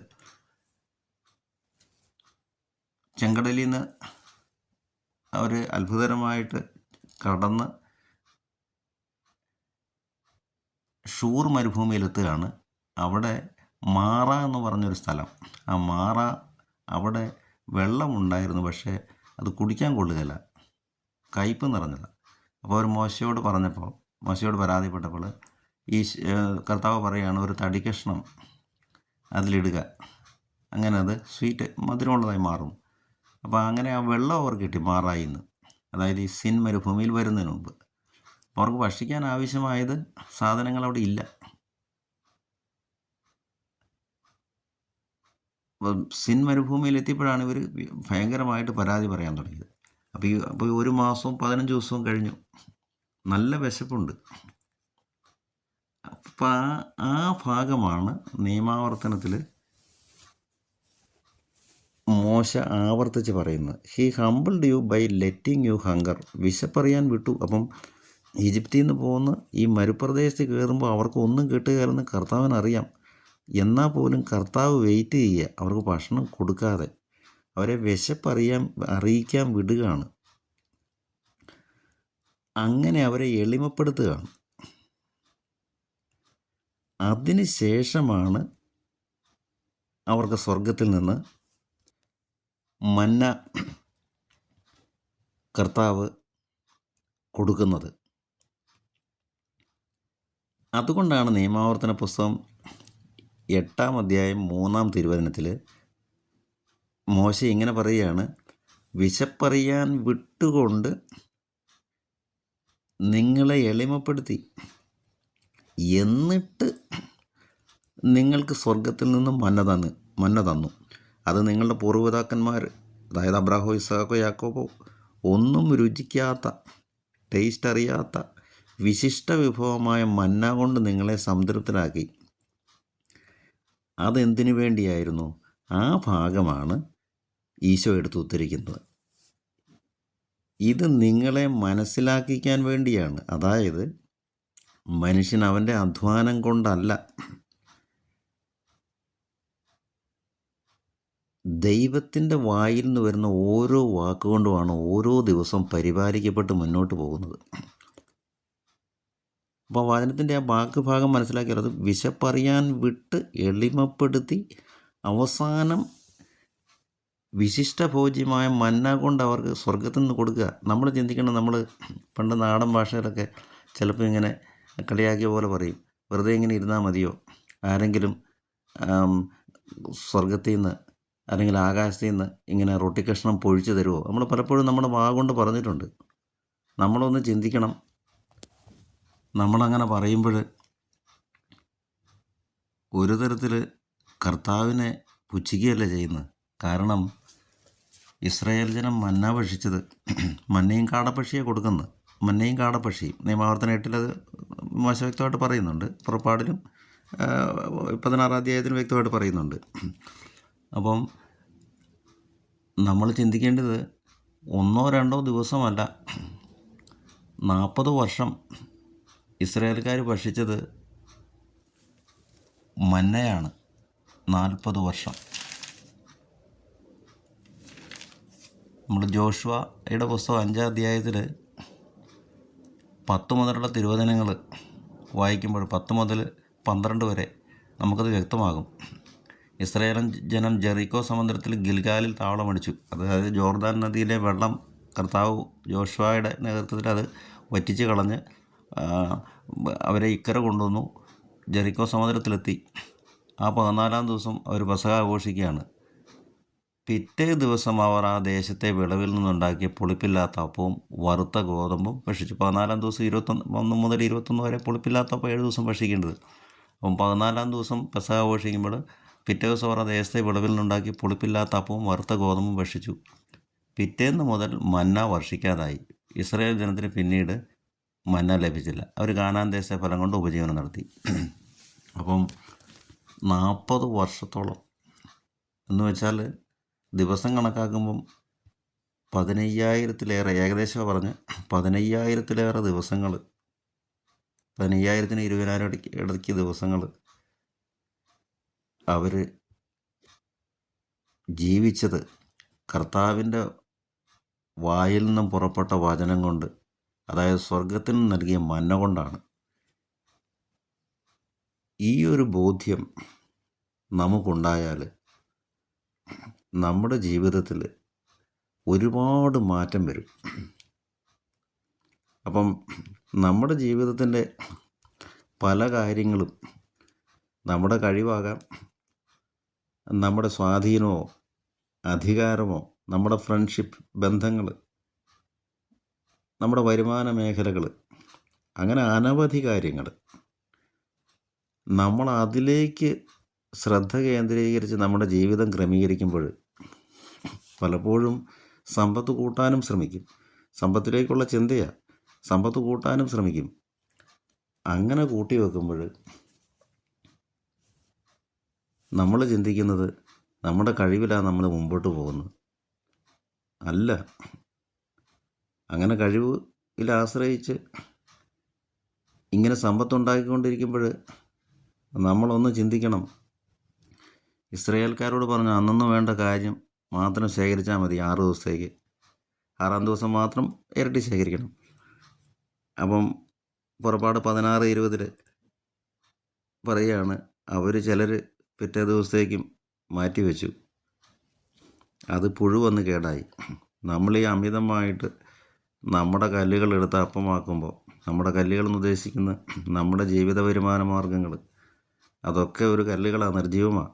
ചെങ്കടലിൽ നിന്ന് അവർ അത്ഭുതകരമായിട്ട് കടന്ന് ഷൂർ മരുഭൂമിയിലെത്തുകയാണ്. അവിടെ മാറ എന്ന് പറഞ്ഞൊരു സ്ഥലം, ആ മാറ, അവിടെ വെള്ളമുണ്ടായിരുന്നു, പക്ഷേ അത് കുടിക്കാൻ കൊള്ളുകയില്ല, കയ്പ് നിറഞ്ഞതാണ്. അപ്പോൾ അവർ മോശയോട് പരാതിപ്പെട്ടപ്പോൾ കർത്താവ് പറയുകയാണ്, ഒരു തടി കഷ്ണം അതിലിടുക, അങ്ങനെ അത് സ്വീറ്റ് മധുരമുള്ളതായി മാറും. അപ്പോൾ അങ്ങനെ ആ വെള്ളം അവർ കിട്ടി മാറായി എന്ന്, അതായത് ഈ സിൻ മരുഭൂമിയിൽ വരുന്നതിന് മുമ്പ്. അവർക്ക് ഭക്ഷിക്കാൻ ആവശ്യമായത് സാധനങ്ങൾ അവിടെ ഇല്ല. സിൻ മരുഭൂമിയിൽ എത്തിയപ്പോഴാണ് ഇവർ ഭയങ്കരമായിട്ട് പരാതി പറയാൻ തുടങ്ങിയത്. അപ്പോൾ 1 മാസവും 15 ദിവസവും കഴിഞ്ഞു, നല്ല വിശപ്പുണ്ട്. അപ്പം ആ ഭാഗമാണ് നിയമാവർത്തനത്തിൽ മോശ ആവർത്തിച്ച് പറയുന്നത്. He humbled you by letting you hunger. വിശപ്പറിയാൻ വിട്ടു. അപ്പം ഈജിപ്തിൽ നിന്ന് പോകുന്ന ഈ മരുപ്രദേശത്ത് കയറുമ്പോൾ അവർക്ക് ഒന്നും കിട്ടുകയില്ലെന്ന് കർത്താവിനറിയാം. എന്നാൽ പോലും കർത്താവ് വെയിറ്റ് ചെയ്യുക, അവർക്ക് ഭക്ഷണം കൊടുക്കാതെ അവരെ അറിയിക്കാൻ വിടുകയാണ്. അങ്ങനെ അവരെ എളിമപ്പെടുത്തുകയാണ്. അതിന് ശേഷമാണ് അവർക്ക് സ്വർഗത്തിൽ നിന്ന് മന്ന കർത്താവ് കൊടുക്കുന്നത്. അതുകൊണ്ടാണ് നിയമാവർത്തന പുസ്തകം 8-ാം അധ്യായം 3-ാം തിരുവചനത്തിൽ മോശ ഇങ്ങനെ പറയുകയാണ്, വിശപ്പറിയാൻ വിട്ടുകൊണ്ട് നിങ്ങളെ എളിമപ്പെടുത്തി, എന്നിട്ട് നിങ്ങൾക്ക് സ്വർഗത്തിൽ നിന്ന് മന്ന തന്നു. അത് നിങ്ങളുടെ പൂർവ്വപിതാക്കന്മാർ, അതായത് അബ്രാഹോ, ഇസ്ഹാക്കോ, യാക്കോബോ ഒന്നും രുചിക്കാത്ത, ടേസ്റ്റ് അറിയാത്ത വിശിഷ്ട വിഭവമായ മന്ന കൊണ്ട് നിങ്ങളെ സംതൃപ്തരാക്കി. അതെന്തിനു വേണ്ടിയായിരുന്നു? ആ ഭാഗമാണ് ഈശോ എടുത്ത് ഉദ്ധരിക്കുന്നത്. ഇത് നിങ്ങളെ മനസ്സിലാക്കിക്കാൻ വേണ്ടിയാണ്. അതായത് മനുഷ്യൻ അവൻ്റെ അധ്വാനം കൊണ്ടല്ല, ദൈവത്തിൻ്റെ വായിൽ നിന്ന് വരുന്ന ഓരോ വാക്കുകൊണ്ടുമാണ് ഓരോ ദിവസവും പരിപാലിക്കപ്പെട്ട് മുന്നോട്ട് പോകുന്നത്. അപ്പോൾ വചനത്തിൻ്റെ ആ ഭാഗം മനസ്സിലാക്കിയാൽ അത് വിശപ്പറിയാൻ വിട്ട് എളിമപ്പെടുത്തി അവസാനം വിശിഷ്ടഭോജ്യമായ മന്ന കൊണ്ട് അവർക്ക് സ്വർഗത്തിൽ നിന്ന് കൊടുക്കുക. നമ്മൾ ചിന്തിക്കണം, നമ്മൾ പണ്ട് നാടൻ ഭാഷയിലൊക്കെ ചിലപ്പോൾ ഇങ്ങനെ കളിയാക്കിയ പോലെ പറയും, വെറുതെ ഇങ്ങനെ ഇരുന്നാൽ മതിയോ, ആരെങ്കിലും സ്വർഗത്തിൽ നിന്ന് അല്ലെങ്കിൽ ആകാശത്തിൽ നിന്ന് ഇങ്ങനെ റൊട്ടി കഷ്ണം പൊഴിച്ചു തരുമോ? നമ്മൾ പലപ്പോഴും നമ്മുടെ വാ കൊണ്ട് പറഞ്ഞിട്ടുണ്ട്. നമ്മളൊന്ന് ചിന്തിക്കണം, നമ്മളങ്ങനെ പറയുമ്പോൾ ഒരു തരത്തിൽ കർത്താവിനെ പുച്ഛിക്കുകയല്ല ചെയ്യുന്നത്. കാരണം ഇസ്രായേൽ ജനം മന്ന ഭക്ഷിച്ചത് മന്നയും കാടപ്പക്ഷിയെ കൊടുക്കുന്നത്, മന്നയും കാടപ്പക്ഷിയും. നിയമാവർത്തനം 8-ൽ അത് മോശ വ്യക്തമായിട്ട് പറയുന്നുണ്ട്. പുറപ്പാടിലും 16-ാം അധ്യായത്തിലും വ്യക്തമായിട്ട് പറയുന്നുണ്ട്. അപ്പം നമ്മൾ ചിന്തിക്കേണ്ടത് 1-2 ദിവസമല്ല, 40 വർഷം ഇസ്രായേൽക്കാർ ഭക്ഷിച്ചത് മന്നയാണ്. 40 വർഷം. നമ്മൾ ജോഷുവയുടെ പുസ്തകം 5-ാം അധ്യായത്തിൽ 10 മുതലുള്ള തിരുവചനങ്ങൾ വായിക്കുമ്പോൾ 10 മുതൽ 12 വരെ നമുക്കത് വ്യക്തമാകും. ഇസ്രായേൽ ജനം ജെറിക്കോ സമുദ്രത്തിൽ ഗിൽഗാലിൽ താവളമടിച്ചു. അതായത് ജോർദാൻ നദിയിലെ വെള്ളം കർത്താവ് ജോഷുവയുടെ നേതൃത്വത്തിൽ അത് വറ്റിച്ച് കളഞ്ഞ് അവരെ ഇക്കരെ കൊണ്ടുവന്നു. ജെറിക്കോ സമുദ്രത്തിലെത്തി. ആ 14-ാം ദിവസം അവർ പെസഹ ആഘോഷിക്കുകയാണ്. പിറ്റേ ദിവസം അവർ ആ ദേശത്തെ വിളവിൽ നിന്നുണ്ടാക്കിയ പുളിപ്പില്ലാത്ത അപ്പവും വറുത്ത ഗോതമ്പും ഭക്ഷിച്ചു. 14-ാം ദിവസം 21 മുതൽ 21 വരെ പുളിപ്പില്ലാത്ത അപ്പം 7 ദിവസം ഭക്ഷിക്കേണ്ടത്. അപ്പം 14-ാം ദിവസം പെസഹ ആഘോഷിക്കുമ്പോൾ പിറ്റേ ദിവസം അവർ ആ ദേശത്തെ വിളവിൽ നിന്നുണ്ടാക്കി പുളിപ്പില്ലാത്ത അപ്പവും വറുത്ത ഗോതമ്പും ഭക്ഷിച്ചു. പിറ്റേന്ന് മുതൽ മന്ന വർഷിക്കാതായി. ഇസ്രായേൽ ജനത്തിന് പിന്നീട് മന്ന ലഭിച്ചില്ല. അവർ കാനാൻ ദേശത്തെ ഫലം കൊണ്ട് ഉപജീവനം നടത്തി. അപ്പം 40 വർഷത്തോളം എന്ന് വെച്ചാൽ ദിവസം കണക്കാക്കുമ്പം 15,000-ലേറെ, ഏകദേശം പറഞ്ഞ് 15,000-ലേറെ ദിവസങ്ങൾ, 15,000-നും 20,000 ഇടയ്ക്ക് ദിവസങ്ങൾ അവർ ജീവിച്ചത് കർത്താവിൻ്റെ വായിൽ നിന്നും പുറപ്പെട്ട വചനം കൊണ്ട്, അതായത് സ്വർഗത്തിൽ നിന്ന് നൽകിയ മന്ന കൊണ്ടാണ്. ഈ ഒരു ബോധ്യം നമുക്കുണ്ടായാൽ നമ്മുടെ ജീവിതത്തിൽ ഒരുപാട് മാറ്റം വരും. അപ്പം നമ്മുടെ ജീവിതത്തിൻ്റെ പല കാര്യങ്ങളും നമ്മുടെ കഴിവാകാം, നമ്മുടെ സ്വാധീനമോ അധികാരമോ നമ്മുടെ ഫ്രണ്ട്ഷിപ്പ് ബന്ധങ്ങൾ, നമ്മുടെ വരുമാന മേഖലകൾ, അങ്ങനെ അനവധി കാര്യങ്ങൾ നമ്മൾ അതിലേക്ക് ശ്രദ്ധ കേന്ദ്രീകരിച്ച് നമ്മുടെ ജീവിതം ക്രമീകരിക്കുമ്പോൾ പലപ്പോഴും സമ്പത്ത് കൂട്ടാനും ശ്രമിക്കും. സമ്പത്തിലേക്കുള്ള ചിന്തയാണ്, സമ്പത്ത് കൂട്ടാനും ശ്രമിക്കും. അങ്ങനെ കൂട്ടി വെക്കുമ്പോൾ നമ്മൾ ചിന്തിക്കുന്നത് നമ്മുടെ കഴിവിലാണ് നമ്മൾ മുമ്പോട്ട് പോകുന്നത്. അല്ല, അങ്ങനെ കഴിവിൽ ആശ്രയിച്ച് ഇങ്ങനെ സമ്പത്തുണ്ടാക്കിക്കൊണ്ടിരിക്കുമ്പോൾ നമ്മളൊന്ന് ചിന്തിക്കണം. ഇസ്രായേൽക്കാരോട് പറഞ്ഞു, അന്നൊന്നും വേണ്ട കാര്യം മാത്രം ശേഖരിച്ചാൽ മതി 6 ദിവസത്തേക്ക്, 6-ാം ദിവസം മാത്രം ഇരട്ടി ശേഖരിക്കണം. അപ്പം പുറപ്പാട് 16:20 പറയുകയാണ്, അവർ ചിലർ പിറ്റേ ദിവസത്തേക്കും മാറ്റി വെച്ചു. അത് പുഴു വന്ന് കേടായി. നമ്മൾ ഈ അമിതമായിട്ട് നമ്മുടെ കല്ലുകൾ എടുത്ത് അപ്പമാക്കുമ്പോൾ, നമ്മുടെ കല്ലുകൾ എന്ന് ഉദ്ദേശിക്കുന്ന നമ്മുടെ ജീവിത വരുമാന മാർഗങ്ങൾ, അതൊക്കെ ഒരു കല്ലുകളാണ്, നിർജീവമാണ്.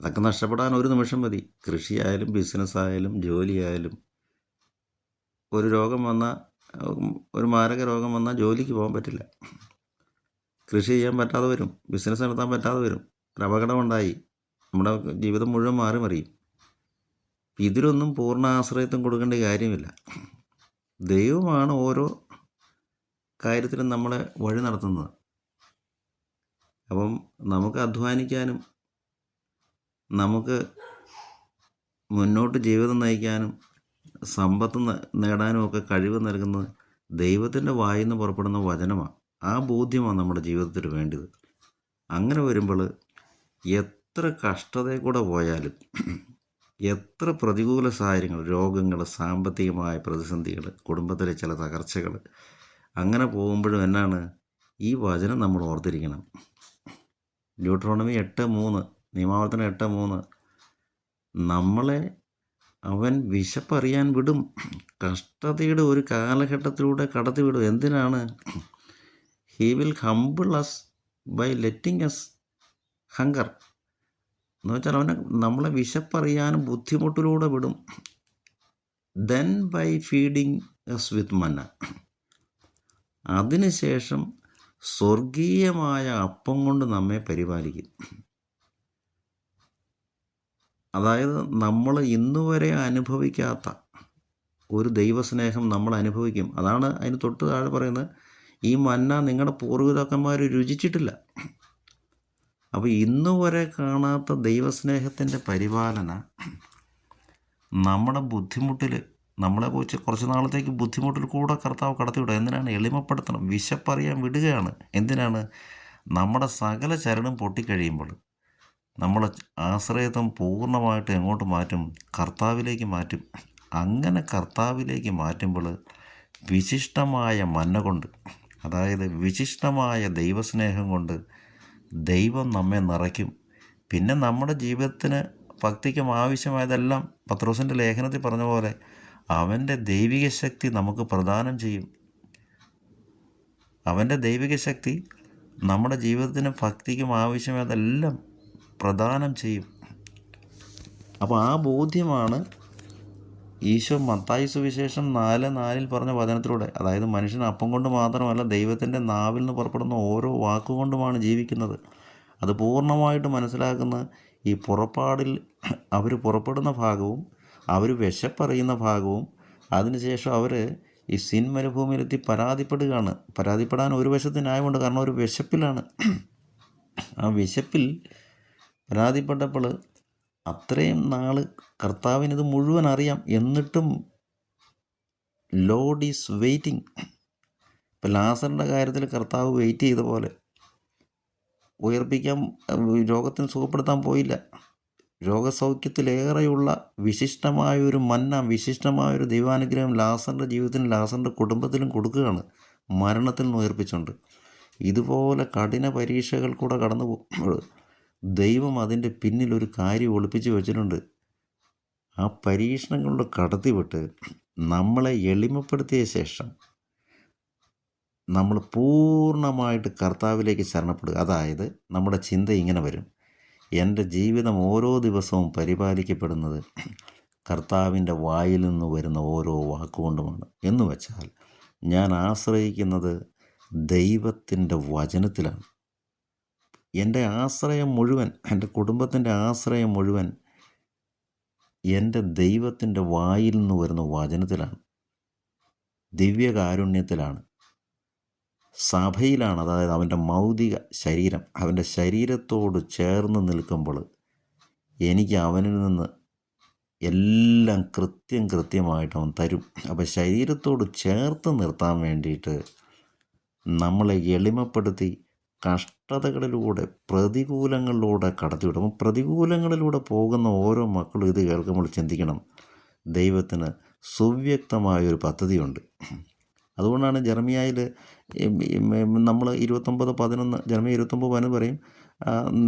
അതൊക്കെ നഷ്ടപ്പെടാൻ ഒരു നിമിഷം മതി. കൃഷിയായാലും ബിസിനസ്സായാലും ജോലിയായാലും. ഒരു രോഗം വന്നാൽ, ഒരു മാരക രോഗം വന്നാൽ ജോലിക്ക് പോകാൻ പറ്റില്ല, കൃഷി ചെയ്യാൻ പറ്റാതെ വരും, ബിസിനസ് നടത്താൻ പറ്റാതെ വരും, ഒരു അപകടമുണ്ടായി നമ്മുടെ ജീവിതം മുഴുവൻ മാറി മറിയും. ഇതിലൊന്നും പൂർണ്ണ ആശ്രയത്വം കൊടുക്കേണ്ട കാര്യമില്ല. ദൈവമാണ് ഓരോ കാര്യത്തിലും നമ്മളെ വഴി നടത്തുന്നത്. അപ്പം നമുക്ക് അധ്വാനിക്കാനും നമുക്ക് മുന്നോട്ട് ജീവിതം നയിക്കാനും സമ്പത്ത് നേടാനും ഒക്കെ കഴിവ് നൽകുന്നത് ദൈവത്തിൻ്റെ വായിൽ നിന്ന് പുറപ്പെടുന്ന വചനമാണ്. ആ ബോധ്യമാണ് നമ്മുടെ ജീവിതത്തിൽ വേണ്ടത്. അങ്ങനെ വരുമ്പോൾ എത്ര കഷ്ടതയിൽ കൂടെ പോയാലും, എത്ര പ്രതികൂല സാഹചര്യങ്ങൾ, രോഗങ്ങൾ, സാമ്പത്തികമായ പ്രതിസന്ധികൾ, കുടുംബത്തിലെ ചില തകർച്ചകൾ, അങ്ങനെ പോകുമ്പോഴും എന്നാണ് ഈ വചനം നമ്മൾ ഓർത്തിരിക്കണം. ഡ്യൂട്രോണമി 8:3, നിയമാവർത്തനം 8:3, നമ്മളെ അവൻ വിശപ്പറിയാൻ വിടും, കഷ്ടതയുടെ ഒരു കാലഘട്ടത്തിലൂടെ കടത്തി വിടും. എന്തിനാണ്? He will humble us by letting us hunger എന്ന് വെച്ചാൽ നമ്മളെ വിശപ്പറിയാനും ബുദ്ധിമുട്ടിലൂടെ വിടും. Then by feeding us with manna, അതിനുശേഷം സ്വർഗീയമായ അപ്പം കൊണ്ട് നമ്മെ പരിപാലിക്കും. അതായത് നമ്മൾ ഇന്നുവരെ അനുഭവിക്കാത്ത ഒരു ദൈവസ്നേഹം നമ്മൾ അനുഭവിക്കും. അതാണ് അതിന് തൊട്ട് താഴെ പറയുന്നത്, ഈ മന്ന നിങ്ങളുടെ പൂർവികന്മാർ രുചിച്ചിട്ടില്ല. അപ്പോൾ ഇന്നുവരെ കാണാത്ത ദൈവസ്നേഹത്തിൻ്റെ പരിപാലന നമ്മുടെ ബുദ്ധിമുട്ടിൽ, നമ്മളെ കുറിച്ച് കുറച്ച് നാളത്തേക്ക് ബുദ്ധിമുട്ടിൽ കൂടെ കർത്താവ് കടത്തിവിടുക. എന്തിനാണ്? എളിമപ്പെടുത്തണം, വിശപ്പറിയാൻ വിടുകയാണ്. എന്തിനാണ്? നമ്മുടെ സകല ചരടും പൊട്ടിക്കഴിയുമ്പോൾ നമ്മളെ ആശ്രയത്വം പൂർണ്ണമായിട്ട് എങ്ങോട്ട് മാറ്റും? കർത്താവിലേക്ക് മാറ്റും. അങ്ങനെ കർത്താവിലേക്ക് മാറ്റുമ്പോൾ വിശിഷ്ടമായ മന്ന കൊണ്ട്, അതായത് വിശിഷ്ടമായ ദൈവസ്നേഹം കൊണ്ട് ദൈവം നമ്മെ നിറയ്ക്കും. പിന്നെ നമ്മുടെ ജീവിതത്തിന് ഭക്തിക്കും ആവശ്യമായതെല്ലാം പത്രോസിൻ്റെ ലേഖനത്തിൽ പറഞ്ഞ പോലെ അവൻ്റെ ദൈവിക ശക്തി നമുക്ക് പ്രദാനം ചെയ്യും. അവൻ്റെ ദൈവിക ശക്തി നമ്മുടെ ജീവിതത്തിനും ഭക്തിക്കും ആവശ്യമായതെല്ലാം പ്രദാനം ചെയ്യും. അപ്പോൾ ആ ബോധ്യമാണ് ഈശോ മത്തായി സുവിശേഷം 4:4 പറഞ്ഞ വചനത്തിലൂടെ, അതായത് മനുഷ്യൻ അപ്പം കൊണ്ട് മാത്രമല്ല ദൈവത്തിൻ്റെ നാവിൽ നിന്ന് പുറപ്പെടുന്ന ഓരോ വാക്കുകൊണ്ടുമാണ് ജീവിക്കുന്നത്. അത് പൂർണ്ണമായിട്ട് മനസ്സിലാക്കുന്ന ഈ പുറപ്പാടിൽ അവർ പുറപ്പെടുന്ന ഭാഗവും അവർ വിശപ്പറിയുന്ന ഭാഗവും, അതിനുശേഷം അവർ ഈ സിൻ മരുഭൂമിയിലെത്തി പരാതിപ്പെടുകയാണ്. പരാതിപ്പെടാൻ ഒരു വശത്ത് ന്യായമുണ്ട്, കാരണം ഒരു വിശപ്പിലാണ്. ആ വിശപ്പിൽ പരാതിപ്പെട്ടപ്പോൾ അത്രയും നാൾ കർത്താവിനിത് മുഴുവൻ അറിയാം, എന്നിട്ടും ലോഡ് ഈസ് വെയിറ്റിംഗ്. ഇപ്പം ലാസറിൻ്റെ കാര്യത്തിൽ കർത്താവ് വെയിറ്റ് ചെയ്ത പോലെ ഉയർപ്പിക്കാൻ, രോഗത്തിന് സുഖപ്പെടുത്താൻ പോയില്ല. രോഗസൗഖ്യത്തിലേറെയുള്ള വിശിഷ്ടമായൊരു മന്ന, വിശിഷ്ടമായൊരു ദൈവാനുഗ്രഹം ലാസറിൻ്റെ ജീവിതത്തിലും ലാസറിൻ്റെ കുടുംബത്തിലും കൊടുക്കുകയാണ്, മരണത്തിൽ നിന്ന് ഉയർപ്പിച്ചുകൊണ്ട്. ഇതുപോലെ കഠിന പരീക്ഷകൾ കൂടെ കടന്നു പോകുമ്പോൾ ദൈവം അതിൻ്റെ പിന്നിലൊരു കാര്യം ഒളിപ്പിച്ച് വെച്ചിട്ടുണ്ട്. ആ പരീക്ഷണങ്ങളിലൂടെ കടത്തിവിട്ട് നമ്മളെ എളിമപ്പെടുത്തിയ ശേഷം നമ്മൾ പൂർണ്ണമായിട്ട് കർത്താവിലേക്ക് ശരണപ്പെടുക. അതായത് നമ്മുടെ ചിന്ത ഇങ്ങനെ വരും: എൻ്റെ ജീവിതം ഓരോ ദിവസവും പരിപാലിക്കപ്പെടുന്നത് കർത്താവിൻ്റെ വായിൽ നിന്ന് വരുന്ന ഓരോ വാക്കുകൊണ്ടുമാണ്. എന്ന് വെച്ചാൽ ഞാൻ ആശ്രയിക്കുന്നത് ദൈവത്തിൻ്റെ വചനത്തിലാണ്. എൻ്റെ ആശ്രയം മുഴുവൻ, എൻ്റെ കുടുംബത്തിൻ്റെ ആശ്രയം മുഴുവൻ എൻ്റെ ദൈവത്തിൻ്റെ വായിൽ നിന്ന് വരുന്ന വചനത്തിലാണ്, ദിവ്യകാരുണ്യത്തിലാണ്, സഭയിലാണ്. അതായത് അവൻ്റെ മൗതിക ശരീരം, അവൻ്റെ ശരീരത്തോട് ചേർന്ന് നിൽക്കുമ്പോൾ എനിക്ക് അവനിൽ നിന്ന് എല്ലാം കൃത്യമായിട്ട് അവൻ തരും. അപ്പോൾ ശരീരത്തോട് ചേർത്ത് നിർത്താൻ വേണ്ടിയിട്ട് നമ്മളെ എളിമപ്പെടുത്തി കഷ്ടതകളിലൂടെ, പ്രതികൂലങ്ങളിലൂടെ കടത്തിവിടും. അപ്പം പ്രതികൂലങ്ങളിലൂടെ പോകുന്ന ഓരോ മക്കളും ഇത് കേൾക്കുമ്പോൾ ചിന്തിക്കണം, ദൈവത്തിന് സുവ്യക്തമായൊരു പദ്ധതിയുണ്ട്. അതുകൊണ്ടാണ് ജെറമ്യായിൽ നമ്മൾ 29:11 ജെറമ്യ 29:11 പറയും,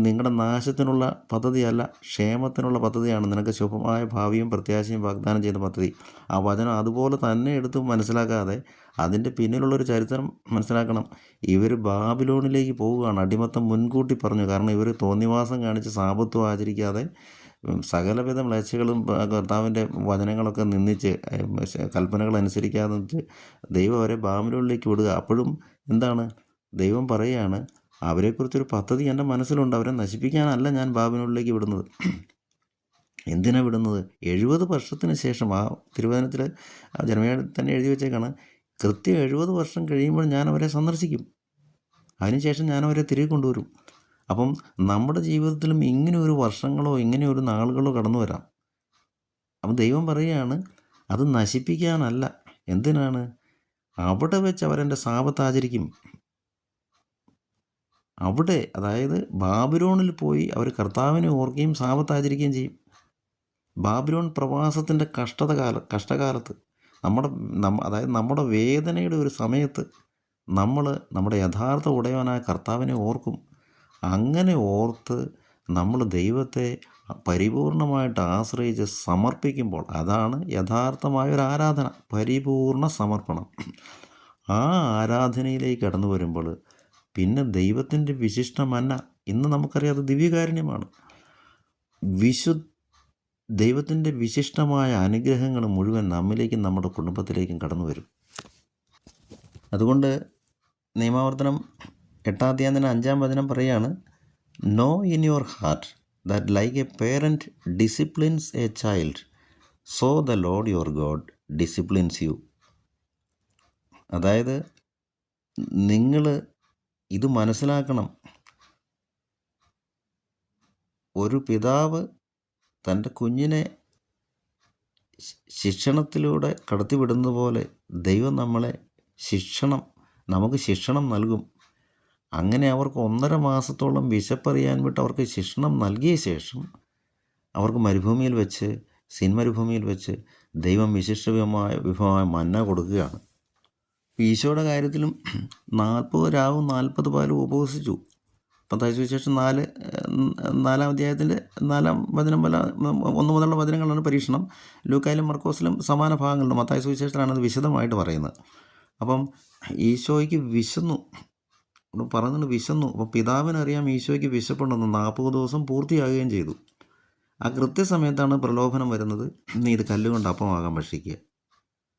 നിങ്ങളുടെ നാശത്തിനുള്ള പദ്ധതിയല്ല, ക്ഷേമത്തിനുള്ള പദ്ധതിയാണ് നിനക്ക് ശുഭമായ ഭാവിയും പ്രത്യാശയും വാഗ്ദാനം ചെയ്യുന്ന പദ്ധതി. ആ വചനം അതുപോലെ തന്നെ എടുത്ത് മനസ്സിലാക്കാതെ അതിൻ്റെ പിന്നിലുള്ളൊരു ചരിത്രം മനസ്സിലാക്കണം. ഇവർ ബാബിലോണിലേക്ക് പോവുകയാണ്. അടിമത്തം മുൻകൂട്ടി പറഞ്ഞു. കാരണം ഇവർ തോന്നിവാസം കാണിച്ച് സാപത്വം ആചരിക്കാതെ സകലവിധ മ്ലേച്ഛകളും കർത്താവിൻ്റെ വചനങ്ങളൊക്കെ നിന്ദിച്ച് കൽപ്പനകൾ അനുസരിക്കാതെ ദൈവം അവരെ ബാബിലോണിലേക്ക് വിടുക. അപ്പോഴും എന്താണ്, ദൈവം പറയുകയാണ്, അവരെക്കുറിച്ചൊരു പദ്ധതി എൻ്റെ മനസ്സിലുണ്ട്. അവരെ നശിപ്പിക്കാനല്ല ഞാൻ ബാബിലോണിലേക്ക് വിടുന്നത്. എന്തിനാണ് വിടുന്നത്? 70 വർഷത്തിന് ശേഷം, ആ തിരുവചനത്തിൽ ജെറമ്യായിൽ തന്നെ എഴുതി വെച്ചേക്കാണ്, കൃത്യം 70 വർഷം കഴിയുമ്പോൾ ഞാൻ അവരെ സന്ദർശിക്കും, അതിനുശേഷം ഞാൻ അവരെ തിരികെ കൊണ്ടുവരും. അപ്പം നമ്മുടെ ജീവിതത്തിലും ഇങ്ങനെ ഒരു വർഷങ്ങളോ ഇങ്ങനെ ഒരു നാളുകളോ കടന്നു വരാം. അപ്പം ദൈവം പറയുകയാണ്, അത് നശിപ്പിക്കാനല്ല. എന്തിനാണ്? അവിടെ വെച്ച് അവരെൻ്റെ സാപത്ത് ആചരിക്കും. അവിടെ, അതായത് ബാബിലോണിൽ പോയി അവർ കർത്താവിനെ ഓർക്കുകയും സാപത്ത് ആചരിക്കുകയും ചെയ്യും. ബാബിലോൺ പ്രവാസത്തിൻ്റെ കഷ്ടകാലത്ത് അതായത് നമ്മുടെ വേദനയുടെ ഒരു സമയത്ത് നമ്മൾ നമ്മുടെ യഥാർത്ഥ ഉടയവനായ കർത്താവിനെ ഓർക്കും. അങ്ങനെ ഓർത്ത് നമ്മൾ ദൈവത്തെ പരിപൂർണമായിട്ട് ആശ്രയിച്ച് സമർപ്പിക്കുമ്പോൾ അതാണ് യഥാർത്ഥമായൊരു ആരാധന, പരിപൂർണ സമർപ്പണം. ആ ആരാധനയിലേക്ക് കടന്നു വരുമ്പോൾ പിന്നെ ദൈവത്തിൻ്റെ വിശിഷ്ട മന്ന, ഇന്ന് നമുക്കറിയാം അത് ദിവ്യകാരുണ്യമാണ്. ദൈവത്തിൻ്റെ വിശിഷ്ടമായ അനുഗ്രഹങ്ങൾ മുഴുവൻ നമ്മിലേക്കും നമ്മുടെ കുടുംബത്തിലേക്കും കടന്നു വരും. അതുകൊണ്ട് നിയമാവർത്തനം 8-ാം അധ്യായം 5-ാം വചനം പറയുകയാണ്, know in your heart that like a parent disciplines a child, so the Lord your God disciplines you. അതായത് നിങ്ങൾ ഇത് മനസ്സിലാക്കണം, ഒരു പിതാവ് തൻ്റെ കുഞ്ഞിനെ ശിക്ഷണത്തിലൂടെ കടത്തിവിടുന്നത് പോലെ ദൈവം നമുക്ക് ശിക്ഷണം നൽകും. അങ്ങനെ അവർക്ക് 1.5 മാസത്തോളം വിശപ്പറിയാൻ വിട്ട് അവർക്ക് ശിക്ഷണം നൽകിയ ശേഷം അവർക്ക് മരുഭൂമിയിൽ വെച്ച് ദൈവം വിഭവമായ മന്ന കൊടുക്കുകയാണ്. ഈശോയുടെ കാര്യത്തിലും 40 രാവും 40 പകലും ഉപവസിച്ചു. മത്തായി സുവിശേഷം 4-ാം അധ്യായത്തിൻ്റെ 4-ാം വചനം 1 മുതലുള്ള വചനങ്ങളാണ് പരീക്ഷണം. ലൂക്കായിലും മർക്കോസിലും സമാന ഭാഗങ്ങളുണ്ട്. മത്തായി സുവിശേഷത്തിലാണ് അത് വിശദമായിട്ട് പറയുന്നത്. അപ്പം ഈശോയ്ക്ക് വിശന്നു. അപ്പം പിതാവിനറിയാം ഈശോയ്ക്ക് വിശപ്പുണ്ടെന്ന്. 40 ദിവസം പൂർത്തിയാകുകയും ചെയ്തു. ആ കൃത്യസമയത്താണ് പ്രലോഭനം വരുന്നത്, നീ ഇത് കല്ലുകൊണ്ട് അപ്പമാകാൻ ഭക്ഷിക്കുക.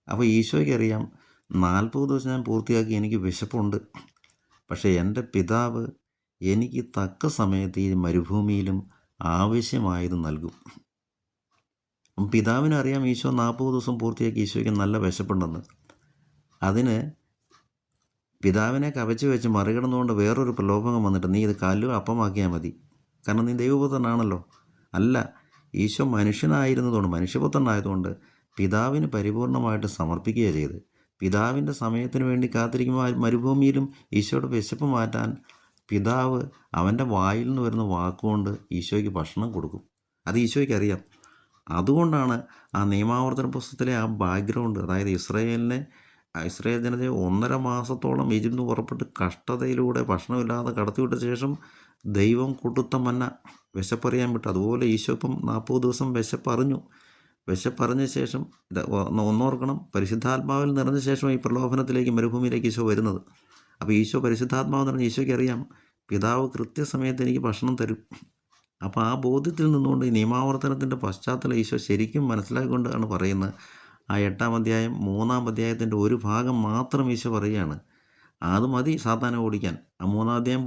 അപ്പോൾ ഈശോയ്ക്ക് അറിയാം, 40 ദിവസം ഞാൻ പൂർത്തിയാക്കി, എനിക്ക് വിശപ്പുണ്ട്. പക്ഷേ എൻ്റെ പിതാവ് എനിക്ക് തക്ക സമയത്ത് ഈ മരുഭൂമിയിലും ആവശ്യമായത് നൽകും. പിതാവിനറിയാം ഈശോ 40 ദിവസം പൂർത്തിയാക്കി ഈശോയ്ക്ക് നല്ല വിശപ്പുണ്ടെന്ന്. അതിന് പിതാവിനെ കവച്ച് വെച്ച് മറികടന്നുകൊണ്ട് വേറൊരു പ്രലോഭനം വന്നിട്ട്, നീ ഇത് കല്ല് അപ്പമാക്കിയാൽ മതി, കാരണം നീ ദൈവപുത്രനാണല്ലോ. അല്ല, ഈശോ മനുഷ്യപുത്രനായതുകൊണ്ട് പിതാവിന് പരിപൂർണമായിട്ട് സമർപ്പിക്കുകയാണ് ചെയ്ത്. പിതാവിൻ്റെ സമയത്തിന് വേണ്ടി കാത്തിരിക്കുമ്പോൾ മരുഭൂമിയിലും ഈശോയുടെ വിശപ്പ് മാറ്റാൻ പിതാവ് അവൻ്റെ വായിൽ നിന്ന് വരുന്ന വാക്കുകൊണ്ട് ഈശോയ്ക്ക് ഭക്ഷണം കൊടുക്കും. അത് ഈശോയ്ക്ക് അറിയാം. അതുകൊണ്ടാണ് ആ നിയമാവർത്തന പുസ്തകത്തിലെ ആ ബാക്ക്ഗ്രൗണ്ട്, അതായത് ഇസ്രായേൽ ജനതയെ 1.5 മാസത്തോളം ഈജിപ്തിൽ പുറപ്പെട്ട് കഷ്ടതയിലൂടെ ഭക്ഷണമില്ലാതെ കടത്തിവിട്ട ശേഷം ദൈവം കൊടുത്ത മന്ന വിശപ്പറിയാൻ വിട്ടു. അതുപോലെ ഈശോ ഇപ്പം 40 ദിവസം വിശപ്പറിഞ്ഞു. വിശപ്പറിഞ്ഞ ശേഷം ഇത് ഒന്നോർക്കണം, പരിശുദ്ധാത്മാവിൽ നിറഞ്ഞ ശേഷം ഈ പ്രലോഭനത്തിലേക്ക് മരുഭൂമിയിലേക്ക് ഈശോ വരുന്നത്. അപ്പോൾ ഈശോ പരിശുദ്ധാത്മാവ് നിറഞ്ഞ ഈശോയ്ക്ക് അറിയാം പിതാവ് കൃത്യസമയത്ത് എനിക്ക് ഭക്ഷണം തരും. അപ്പോൾ ആ ബോധ്യത്തിൽ നിന്നുകൊണ്ട് ഈ നിയമാവർത്തനത്തിൻ്റെ പശ്ചാത്തലം ഈശോ ശരിക്കും മനസ്സിലാക്കിക്കൊണ്ടാണ് പറയുന്നത്. ആ 8-ാം അധ്യായം 3-ാം അധ്യായത്തിൻ്റെ ഒരു ഭാഗം മാത്രം ഈശോ പറയുകയാണ്. അത് മതി സാത്താനെ ഓടിക്കാൻ. ആ 3-ാം അധ്യായം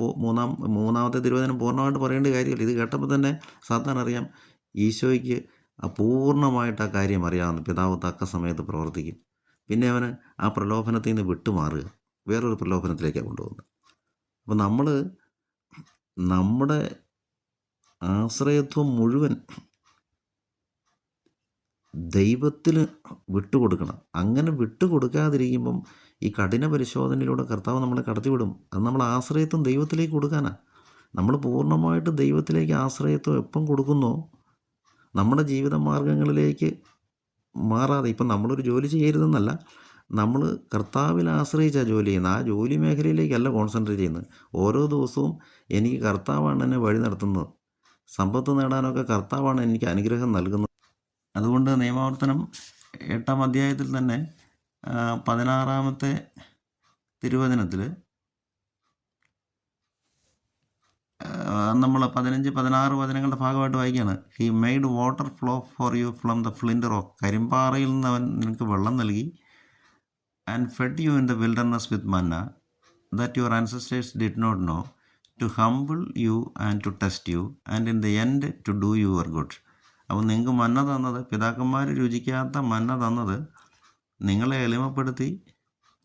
മൂന്നാമത്തെ തിരുവചനം പൂർണ്ണമായിട്ട് പറയേണ്ട കാര്യമില്ല. ഇത് കേട്ടപ്പോൾ തന്നെ സാത്താൻ അറിയാം ഈശോയ്ക്ക് പൂർണ്ണമായിട്ട് ആ കാര്യം അറിയാവുന്ന പിതാവ് തക്ക സമയത്ത് പ്രവർത്തിക്കും. പിന്നെ അവന് ആ പ്രലോഭനത്തിൽ നിന്ന് വിട്ടുമാറുക, വേറൊരു പ്രലോഭനത്തിലേക്കാണ് കൊണ്ടുപോകുന്നത്. അപ്പോൾ നമ്മൾ നമ്മുടെ ആശ്രയത്വം മുഴുവൻ ദൈവത്തിന് വിട്ടുകൊടുക്കണം. അങ്ങനെ വിട്ടുകൊടുക്കാതിരിക്കുമ്പം ഈ കഠിന പരിശോധനയിലൂടെ കർത്താവ് നമ്മളെ കടത്തിവിടും. അത് നമ്മൾ ആശ്രയത്വം ദൈവത്തിലേക്ക് കൊടുക്കാനാണ്. നമ്മൾ പൂർണ്ണമായിട്ട് ദൈവത്തിലേക്ക് ആശ്രയത്വം എപ്പം കൊടുക്കുന്നോ നമ്മുടെ ജീവിത മാർഗങ്ങളിലേക്ക് മാറാതെ, ഇപ്പം നമ്മളൊരു ജോലി ചെയ്യരുതെന്നല്ല, നമ്മൾ കർത്താവിൽ ആശ്രയിച്ചാണ് ജോലി ചെയ്യുന്നത്. ആ ജോലി മേഖലയിലേക്കല്ല കോൺസെൻട്രേറ്റ് ചെയ്യുന്നത്. ഓരോ ദിവസവും എനിക്ക് കർത്താവാണ് എന്നെ വഴി നടത്തുന്നത്. സമ്പത്ത് നേടാനൊക്കെ കർത്താവാണ് എനിക്ക് അനുഗ്രഹം നൽകുന്നത്. അതുകൊണ്ട് നിയമാവർത്തനം 8-ാം അധ്യായത്തിൽ തന്നെ 16-ാമത്തെ തിരുവചനത്തിൽ നമ്മൾ 15-16 വചനങ്ങളുടെ ഭാഗമായിട്ട് വായിക്കുകയാണ്. He made water flow for you from the flint rock. കരിമ്പാറയിൽ നിന്ന് അവൻ നിനക്ക് വെള്ളം നൽകി. And fed you in the wilderness with manna that your ancestors did not know, to humble you and to test you and in the end to do your good. അപ്പോൾ നിങ്ങൾക്ക് മന്ന തന്നത്, പിതാക്കന്മാർ രുചിക്കാത്ത മന്ന തന്നത് നിങ്ങളെ എളിമപ്പെടുത്തി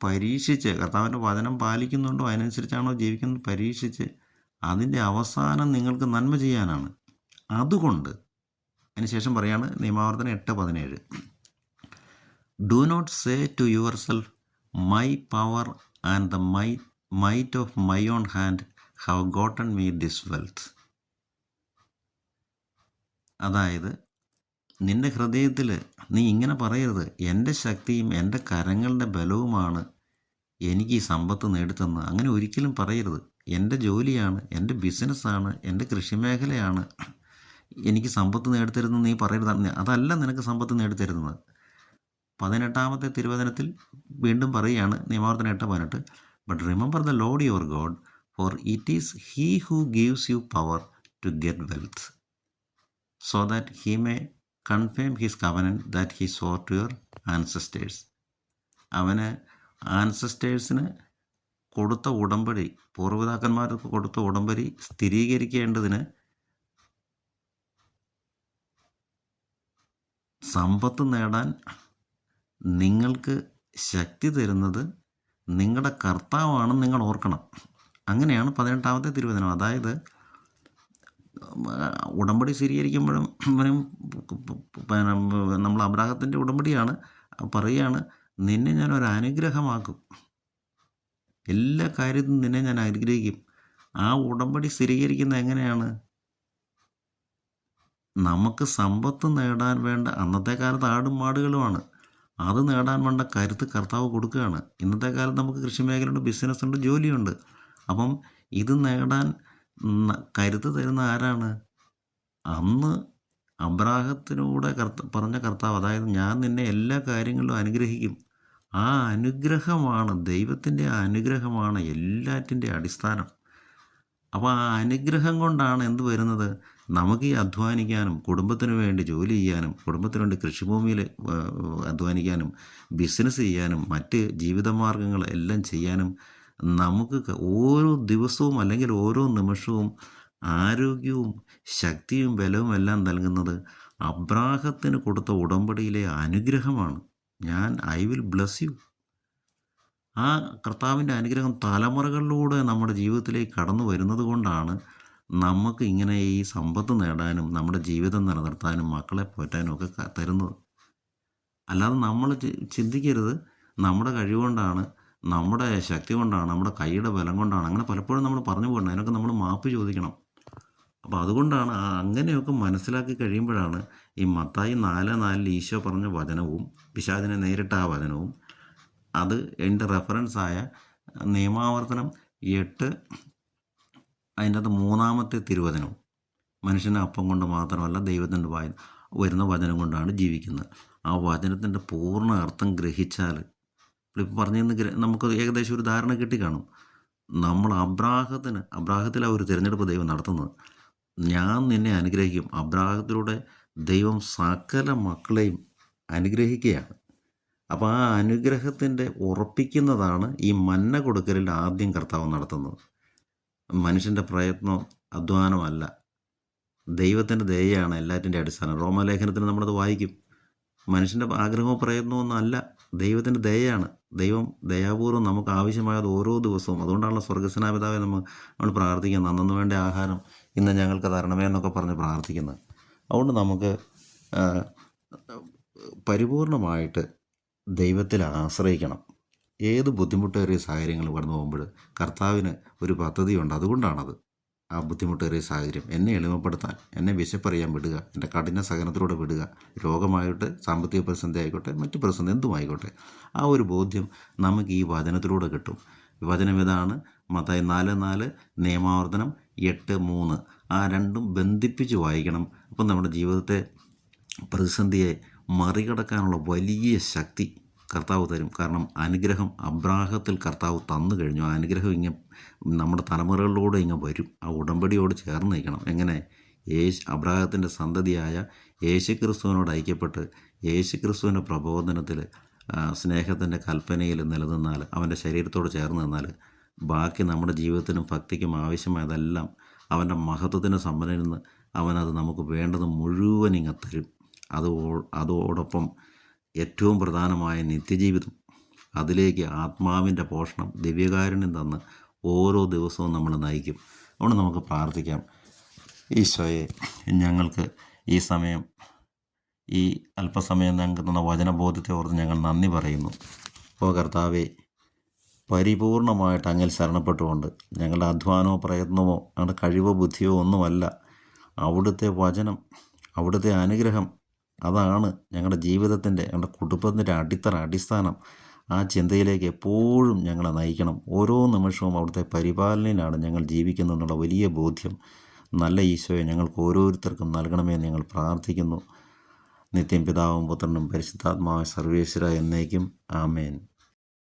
പരീക്ഷിച്ച്, കർത്താവിൻ്റെ വചനം പാലിക്കുന്നുണ്ടോ അതിനനുസരിച്ചാണോ ജീവിക്കുന്നത് പരീക്ഷിച്ച് അതിൻ്റെ അവസാനം നിങ്ങൾക്ക് നന്മ ചെയ്യാനാണ്. അതുകൊണ്ട് അതിനുശേഷം പറയാണ് നിയമാവർത്തനം 8:17, do not say to yourself my power and the might of my own hand have gotten me this wealth. അതായത് നിൻ്റെ ഹൃദയത്തിൽ നീ ഇങ്ങനെ പറയരുത്, എൻ്റെ ശക്തിയും എൻ്റെ കരങ്ങളുടെ ബലവുമാണ് എനിക്ക് ഈ സമ്പത്ത് നേടിത്തന്നത്. അങ്ങനെ ഒരിക്കലും പറയരുത്. എൻ്റെ ജോലിയാണ്, എൻ്റെ ബിസിനസ്സാണ്, എൻ്റെ കൃഷിമേഖലയാണ് എനിക്ക് സമ്പത്ത് നേടിത്തരുന്നത് നീ പറയരുത്. അതല്ല നിനക്ക് സമ്പത്ത് നേടിത്തരുന്നത്. 18-ാമത്തെ തിരുവചനത്തിൽ വീണ്ടും പറയുകയാണ്, നിയമാവർത്തനം 8:18, but remember the Lord your God, for it is he who gives you power to get wealth, so that he may confirm his covenant that he swore to your ancestors. അവന് ആൻസസ്റ്റേഴ്സിന് കൊടുത്ത ഉടമ്പടി, പൂർവ്വപിതാക്കന്മാർക്ക് കൊടുത്ത ഉടമ്പടി സ്ഥിരീകരിക്കേണ്ടതിന് സമ്പത്ത് നേടാൻ നിങ്ങൾക്ക് ശക്തി തരുന്നത് നിങ്ങളുടെ കർത്താവാണെന്ന് നിങ്ങൾ ഓർക്കണം. അങ്ങനെയാണ് 18-ാമത്തെ തിരുവചനം. അതായത് ഉടമ്പടി സ്ഥിരീകരിക്കുമ്പോഴും നമ്മൾ അബ്രാഹത്തിൻ്റെ ഉടമ്പടിയാണ് പറയുകയാണ്, നിന്നെ ഞാൻ ഒരു അനുഗ്രഹമാക്കും, എല്ലാ കാര്യത്തിലും നിന്നെ ഞാൻ അനുഗ്രഹിക്കും. ആ ഉടമ്പടി സ്ഥിരീകരിക്കുന്നത് എങ്ങനെയാണ്? നമുക്ക് സമ്പത്ത് നേടാൻ വേണ്ട, അന്നത്തെ കാലത്ത് ആടും മാടുകളുമാണ്, അത് നേടാൻ വേണ്ട കരുത്ത് കർത്താവ് കൊടുക്കുകയാണ്. ഇന്നത്തെ കാലത്ത് നമുക്ക് കൃഷിമേഖലയുണ്ട്, ബിസിനസ്സുണ്ട്, ജോലിയുണ്ട്. അപ്പം ഇത് നേടാൻ കരുത്ത് തരുന്ന ആരാണ്? അന്ന് അബ്രാഹത്തിനൂടെ പറഞ്ഞ കർത്താവ്, അതായത് ഞാൻ നിന്നെ എല്ലാ കാര്യങ്ങളിലും അനുഗ്രഹിക്കും. ആ അനുഗ്രഹമാണ്, ദൈവത്തിൻ്റെ അനുഗ്രഹമാണ് എല്ലാറ്റിൻ്റെ അടിസ്ഥാനം. അപ്പോൾ ആ അനുഗ്രഹം കൊണ്ടാണ് എന്ത് വരുന്നത്? നമുക്ക് ഈ അധ്വാനിക്കാനും, കുടുംബത്തിന് വേണ്ടി ജോലി ചെയ്യാനും, കുടുംബത്തിന് വേണ്ടി കൃഷിഭൂമിയിൽ അധ്വാനിക്കാനും, ബിസിനസ് ചെയ്യാനും, മറ്റ് ജീവിതമാർഗ്ഗങ്ങൾ എല്ലാം ചെയ്യാനും നമുക്ക് ഓരോ ദിവസവും അല്ലെങ്കിൽ ഓരോ നിമിഷവും ആരോഗ്യവും ശക്തിയും ബലവും എല്ലാം നൽകുന്നത് അബ്രാഹത്തിന് കൊടുത്ത ഉടമ്പടിയിലെ അനുഗ്രഹമാണ്. I will bless you. ആ കർത്താവിൻ്റെ അനുഗ്രഹം തലമുറകളിലൂടെ നമ്മുടെ ജീവിതത്തിലേക്ക് കടന്നു വരുന്നത് കൊണ്ടാണ് നമുക്ക് ഇങ്ങനെ ഈ സമ്പത്ത് നേടാനും നമ്മുടെ ജീവിതം നിലനിർത്താനും മക്കളെ പോറ്റാനും ഒക്കെ തരുന്നത്. അല്ലാതെ നമ്മൾ ചിന്തിക്കരുത് നമ്മുടെ കഴിവുകൊണ്ടാണ്, നമ്മുടെ ശക്തി കൊണ്ടാണ്, നമ്മുടെ കൈയുടെ ബലം കൊണ്ടാണ്. അങ്ങനെ പലപ്പോഴും നമ്മൾ പറഞ്ഞു പോകണം. അതിനൊക്കെ നമ്മൾ മാപ്പ് ചോദിക്കണം. അപ്പോൾ അതുകൊണ്ടാണ് അങ്ങനെയൊക്കെ മനസ്സിലാക്കി കഴിയുമ്പോഴാണ് ഈ മത്തായി 4:4 ഈശോ പറഞ്ഞ വചനവും പിശാചിനെ നേരിട്ട ആ വചനവും അത് എൻ്റെ റെഫറൻസായ നിയമാവർത്തനം 8 അതിൻ്റെ അത് 3-ാമത്തെ തിരുവചനവും, മനുഷ്യനെ അപ്പം കൊണ്ട് മാത്രമല്ല ദൈവത്തിൻ്റെ വായന, വരുന്ന വചനം കൊണ്ടാണ് ജീവിക്കുന്നത്. ആ വചനത്തിൻ്റെ പൂർണ്ണ അർത്ഥം ഗ്രഹിച്ചാൽ, ഇപ്പോൾ പറഞ്ഞെന്ന് നമുക്ക് ഏകദേശം ഒരു ധാരണ കിട്ടിക്കാണും. നമ്മൾ അബ്രാഹത്തിലാണ് ഒരു തിരഞ്ഞെടുപ്പ് ദൈവം നടത്തുന്നത്. ഞാൻ നിന്നെ അനുഗ്രഹിക്കും. അബ്രാഹത്തിലൂടെ ദൈവം സകല മക്കളെയും അനുഗ്രഹിക്കുകയാണ്. അപ്പോൾ ആ അനുഗ്രഹത്തിൻ്റെ ഉറപ്പിക്കുന്നതാണ് ഈ മന്ന കൊടുക്കലിൽ ആദ്യം കർത്താവ് നടത്തുന്നത്. മനുഷ്യൻ്റെ പ്രയത്നം, അധ്വാനമല്ല, ദൈവത്തിൻ്റെ ദയയാണ് എല്ലാറ്റിൻ്റെ അടിസ്ഥാനം. റോമാലേഖനത്തിൽ നമ്മളത് വായിക്കും. മനുഷ്യൻ്റെ ആഗ്രഹമോ പ്രയത്നമൊന്നും അല്ല, ദൈവത്തിൻ്റെ ദയയാണ്. ദൈവം ദയാപൂർവ്വം നമുക്ക് ആവശ്യമായത് ഓരോ ദിവസവും. അതുകൊണ്ടാണല്ലോ സ്വർഗ്ഗസ്വനായ പിതാവേ നമ്മൾ പ്രാർത്ഥിക്കുന്നത്, അന്നു വേണ്ട ആഹാരം ഇന്ന് ഞങ്ങൾക്ക് തരണമേ എന്നൊക്കെ പറഞ്ഞ് പ്രാർത്ഥിക്കുന്നത്. അതുകൊണ്ട് നമുക്ക് പരിപൂർണമായിട്ട് ദൈവത്തിൽ ആശ്രയിക്കണം. ഏത് ബുദ്ധിമുട്ടേറിയ സാഹചര്യങ്ങൾ കടന്നു പോകുമ്പോൾ കർത്താവിന് ഒരു പദ്ധതിയുണ്ട്. അതുകൊണ്ടാണത്. ആ ബുദ്ധിമുട്ടേറിയ സാഹചര്യം എന്നെ എളിമപ്പെടുത്താൻ, എന്നെ വിശപ്പറിയാൻ വിടുക, എൻ്റെ കഠിന സഹനത്തിലൂടെ വിടുക. രോഗമായിട്ട്, സാമ്പത്തിക പ്രതിസന്ധി ആയിക്കോട്ടെ, മറ്റു പ്രതിസന്ധി എന്തുമായിക്കോട്ടെ, ആ ഒരു ബോധ്യം നമുക്ക് ഈ വചനത്തിലൂടെ കിട്ടും. വചനം ഇതാണ്: മത്തായി 4:4, നിയമാവർത്തനം 8:3. ആ രണ്ടും ബന്ധിപ്പിച്ച് വായിക്കണം. അപ്പം നമ്മുടെ ജീവിതത്തെ, പ്രതിസന്ധിയെ മറികടക്കാനുള്ള വലിയ ശക്തി കർത്താവ് തരും. കാരണം അനുഗ്രഹം അബ്രാഹത്തിൽ കർത്താവ് തന്നു കഴിഞ്ഞു. ആ അനുഗ്രഹം നമ്മുടെ തലമുറകളിലൂടെ വരും. ആ ഉടമ്പടിയോട് ചേർന്ന് നിൽക്കണം. എങ്ങനെ? അബ്രാഹത്തിൻ്റെ സന്തതിയായ യേശുക്രിസ്തുവിനോട് ഐക്യപ്പെട്ട് യേശുക്രിസ്തുവിൻ്റെ പ്രബോധനത്തിൽ, സ്നേഹത്തിൻ്റെ കൽപ്പനയിൽ നിലനിന്നാൽ, അവൻ്റെ ശരീരത്തോട് ചേർന്ന് നിന്നാൽ, ബാക്കി നമ്മുടെ ജീവിതത്തിനും ഭക്തിക്കും ആവശ്യമായതെല്ലാം അവൻ്റെ മഹത്വത്തിന് സമ്പന്നനിൽ നിന്ന് അവനത് നമുക്ക് വേണ്ടത് മുഴുവൻ തരും. അതോടൊപ്പം ഏറ്റവും പ്രധാനമായ നിത്യജീവിതം, അതിലേക്ക് ആത്മാവിൻ്റെ പോഷണം, ദിവ്യകാരുണ്യം തന്ന് ഓരോ ദിവസവും നമ്മൾ നയിക്കും. അതുകൊണ്ട് നമുക്ക് പ്രാർത്ഥിക്കാം. ഈശോയെ, ഞങ്ങൾക്ക് ഈ സമയം, ഈ അല്പസമയം ഞങ്ങൾക്ക് തന്ന വചനബോധത്തെ ഓർത്ത് ഞങ്ങൾ നന്ദി പറയുന്നു. ഓ കർത്താവേ, പരിപൂർണമായിട്ട് അങ്ങിൽ ശരണപ്പെട്ടുകൊണ്ട്, ഞങ്ങളുടെ അധ്വാനമോ പ്രയത്നമോ ഞങ്ങളുടെ കഴിവോ ബുദ്ധിയോ ഒന്നുമല്ല, അവിടുത്തെ വചനം, അവിടുത്തെ അനുഗ്രഹം, അതാണ് ഞങ്ങളുടെ ജീവിതത്തിൻ്റെ, ഞങ്ങളുടെ കുടുംബത്തിൻ്റെ അടിസ്ഥാനം. ആ ചിന്തയിലേക്ക് എപ്പോഴും ഞങ്ങളെ നയിക്കണം. ഓരോ നിമിഷവും അവിടുത്തെ പരിപാലനയിലാണ് ഞങ്ങൾ ജീവിക്കുന്നതെന്നുള്ള വലിയ ബോധ്യം നല്ല ഈശോയെ ഞങ്ങൾക്ക് ഓരോരുത്തർക്കും നൽകണമേ എന്ന് ഞങ്ങൾ പ്രാർത്ഥിക്കുന്നു. നിത്യം പിതാവും പുത്രനും പരിശുദ്ധാത്മാവായ സർവേശ്വര എന്നേക്കും. ആമേൻ.